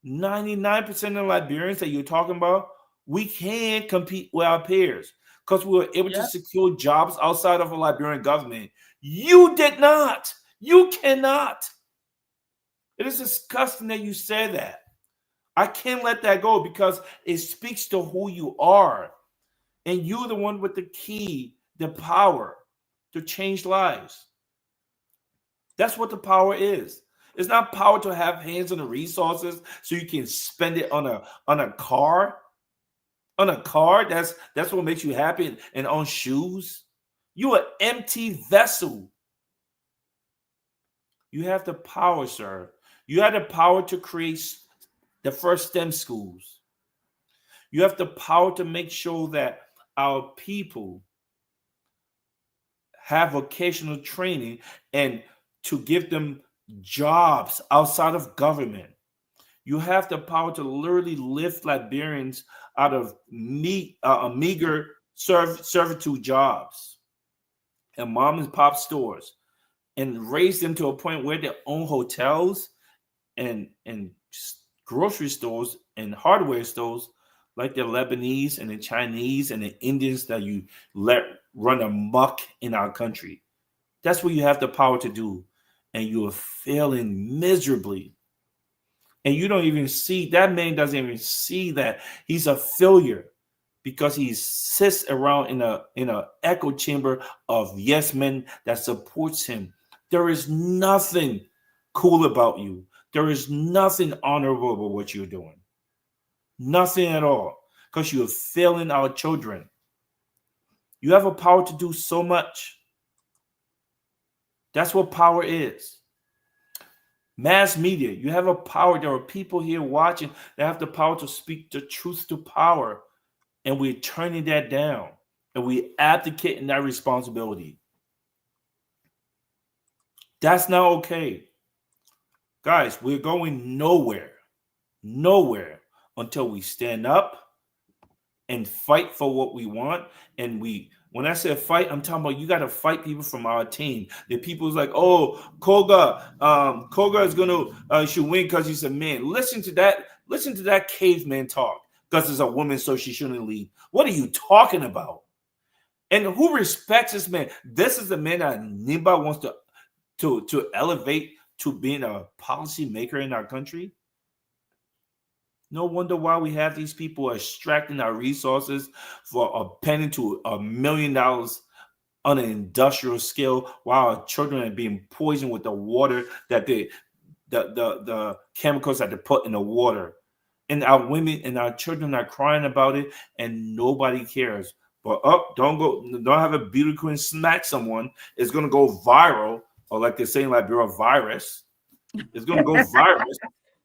99% of the Liberians that you're talking about, we can't compete with our peers because we were able to secure jobs outside of a Liberian government. You did not. You cannot. It is disgusting that you say that. I can't let that go because it speaks to who you are. And you're the one with the key, the power to change lives. That's what the power is. It's not power to have hands on the resources so you can spend it on a car. On a car, that's what makes you happy, and on shoes. You're an empty vessel. You have the power, sir. You have the power to create the first STEM schools. You have the power to make sure that our people have vocational training and to give them jobs outside of government. You have the power to literally lift Liberians out of meager servitude jobs and mom and pop stores and raise them to a point where they own hotels and grocery stores and hardware stores like the Lebanese and the Chinese and the Indians that you let run amok in our country. That's what you have the power to do. And you are failing miserably. And you don't even see, that man doesn't even see that he's a failure because he sits around in a echo chamber of yes men that supports him. There is nothing cool about you. There is nothing honorable about what you're doing. Nothing at all, because you're failing our children. You have a power to do so much. That's what power is. Mass media, you have a power. There are people here watching that have the power to speak the truth to power. And we're turning that down. And we abdicate in that responsibility. That's not okay. Guys, we're going nowhere. Nowhere until we stand up and fight for what we want. And when I say fight, I'm talking about you got to fight people from our team. The people's like, oh, Koga is gonna should win because he's a man. Listen to that caveman talk. Because it's a woman, so she shouldn't lead. What are you talking about? And who respects this man? This is the man that Nimba wants to elevate to being a policy maker in our country. No wonder why we have these people extracting our resources for a penny to $1 million on an industrial scale, while our children are being poisoned with the water that the chemicals that they put in the water. And our women and our children are crying about it, and nobody cares. But don't have a beauty queen smack someone. It's gonna go viral, or like they say in Liberia, virus. It's gonna go viral.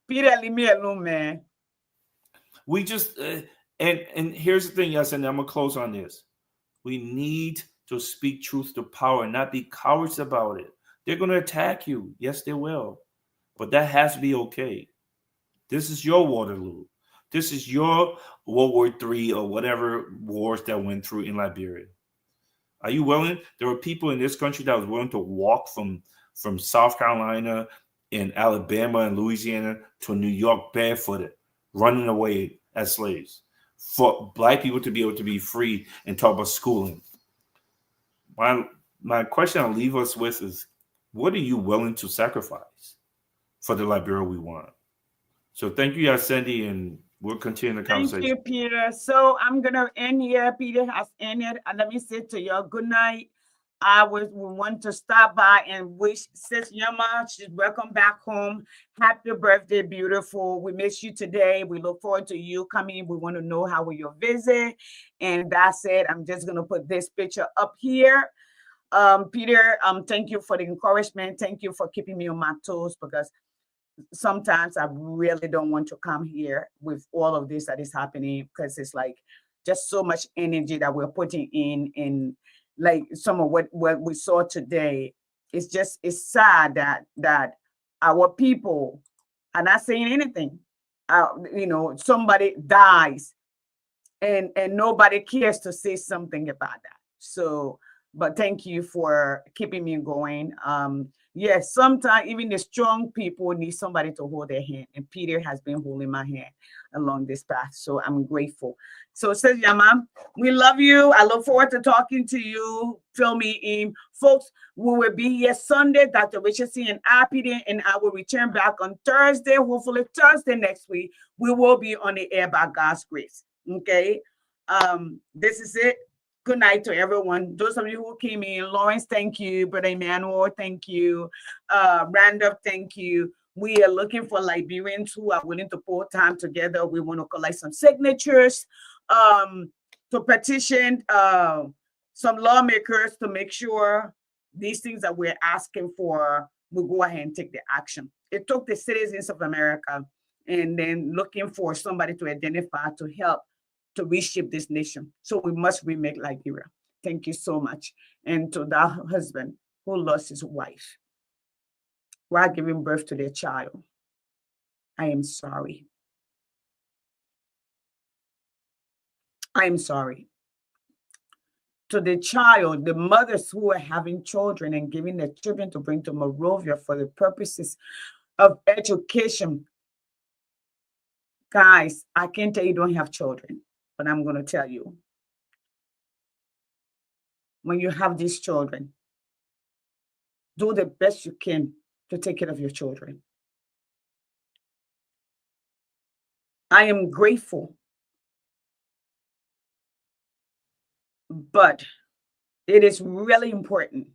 Peter, leave me alone, man. We just and here's the thing, yes, and I'm gonna close on this. We need to speak truth to power and not be cowards about it. They're gonna attack you. Yes, they will. But that has to be okay. This is your Waterloo. This is your World War III or whatever wars that went through in Liberia. Are you willing? There were people in this country that was willing to walk from South Carolina and Alabama and Louisiana to New York barefooted, running away as slaves, for Black people to be able to be free and talk about schooling. My question I'll leave us with is, what are you willing to sacrifice for the Liberia we want? So thank you, Yasendi, and We'll continue the Thank conversation. you, Peter. So I'm gonna end here. Peter has ended, and let me say to you, good night. We want to stop by and wish Sis Yama, she's welcome back home. Happy birthday, beautiful. We miss you today. We look forward to you coming. We want to know how was your visit. And that's it. I'm just gonna put this picture up here. Peter, thank you for the encouragement. Thank you for keeping me on my toes, because sometimes I really don't want to come here with all of this that is happening, because it's like just so much energy that we're putting in. And like some of what we saw today, it's sad that our people are not saying anything. Somebody dies and nobody cares to say something about that. So, but thank you for keeping me going. Yes, sometimes even the strong people need somebody to hold their hand, and Peter has been holding my hand along this path, so I'm grateful. So, says Yama, we love you. I look forward to talking to you. Fill me in, folks. We will be here Sunday. Dr. Richardson and I, Peter, and I will return back on Thursday. Hopefully, Thursday next week we will be on the air by God's grace. Okay, this is it. Good night to everyone. Those of you who came in, Lawrence, thank you. Brother Emmanuel, thank you. Randolph, thank you. We are looking for Liberians who are willing to put time together. We want to collect some signatures to petition some lawmakers to make sure these things that we're asking for, we go ahead and take the action. It took the citizens of America and then looking for somebody to identify to help to reshape this nation. So we must remake Liberia. Thank you so much. And to that husband who lost his wife while giving birth to their child, I am sorry. I am sorry. To the child, the mothers who are having children and giving their children to bring to Monrovia for the purposes of education. Guys, I can't tell you don't have children, but I'm going to tell you, when you have these children, do the best you can to take care of your children. I am grateful, but it is really important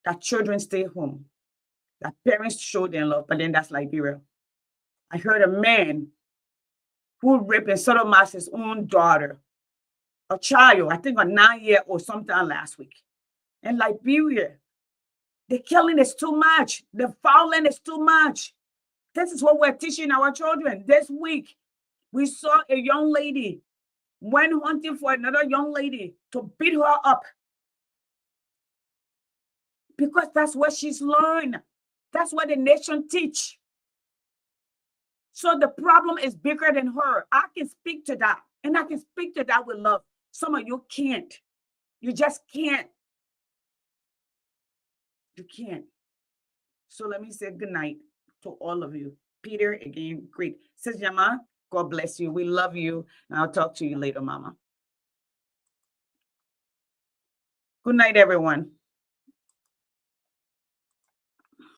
that children stay home, that parents show their love, but then that's Liberia. I heard a man who raped and sodomized his own daughter, a child, I think a 9-year-old sometime last week. In Liberia, the killing is too much. The violence is too much. This is what we're teaching our children. This week, we saw a young lady went hunting for another young lady to beat her up, because that's what she's learned. That's what the nation teach. So the problem is bigger than her. I can speak to that, and I can speak to that with love. Some of you can't. You just can't. You can't. So let me say good night to all of you. Peter, again, great. Sis Yama, God bless you. We love you. And I'll talk to you later, Mama. Good night, everyone.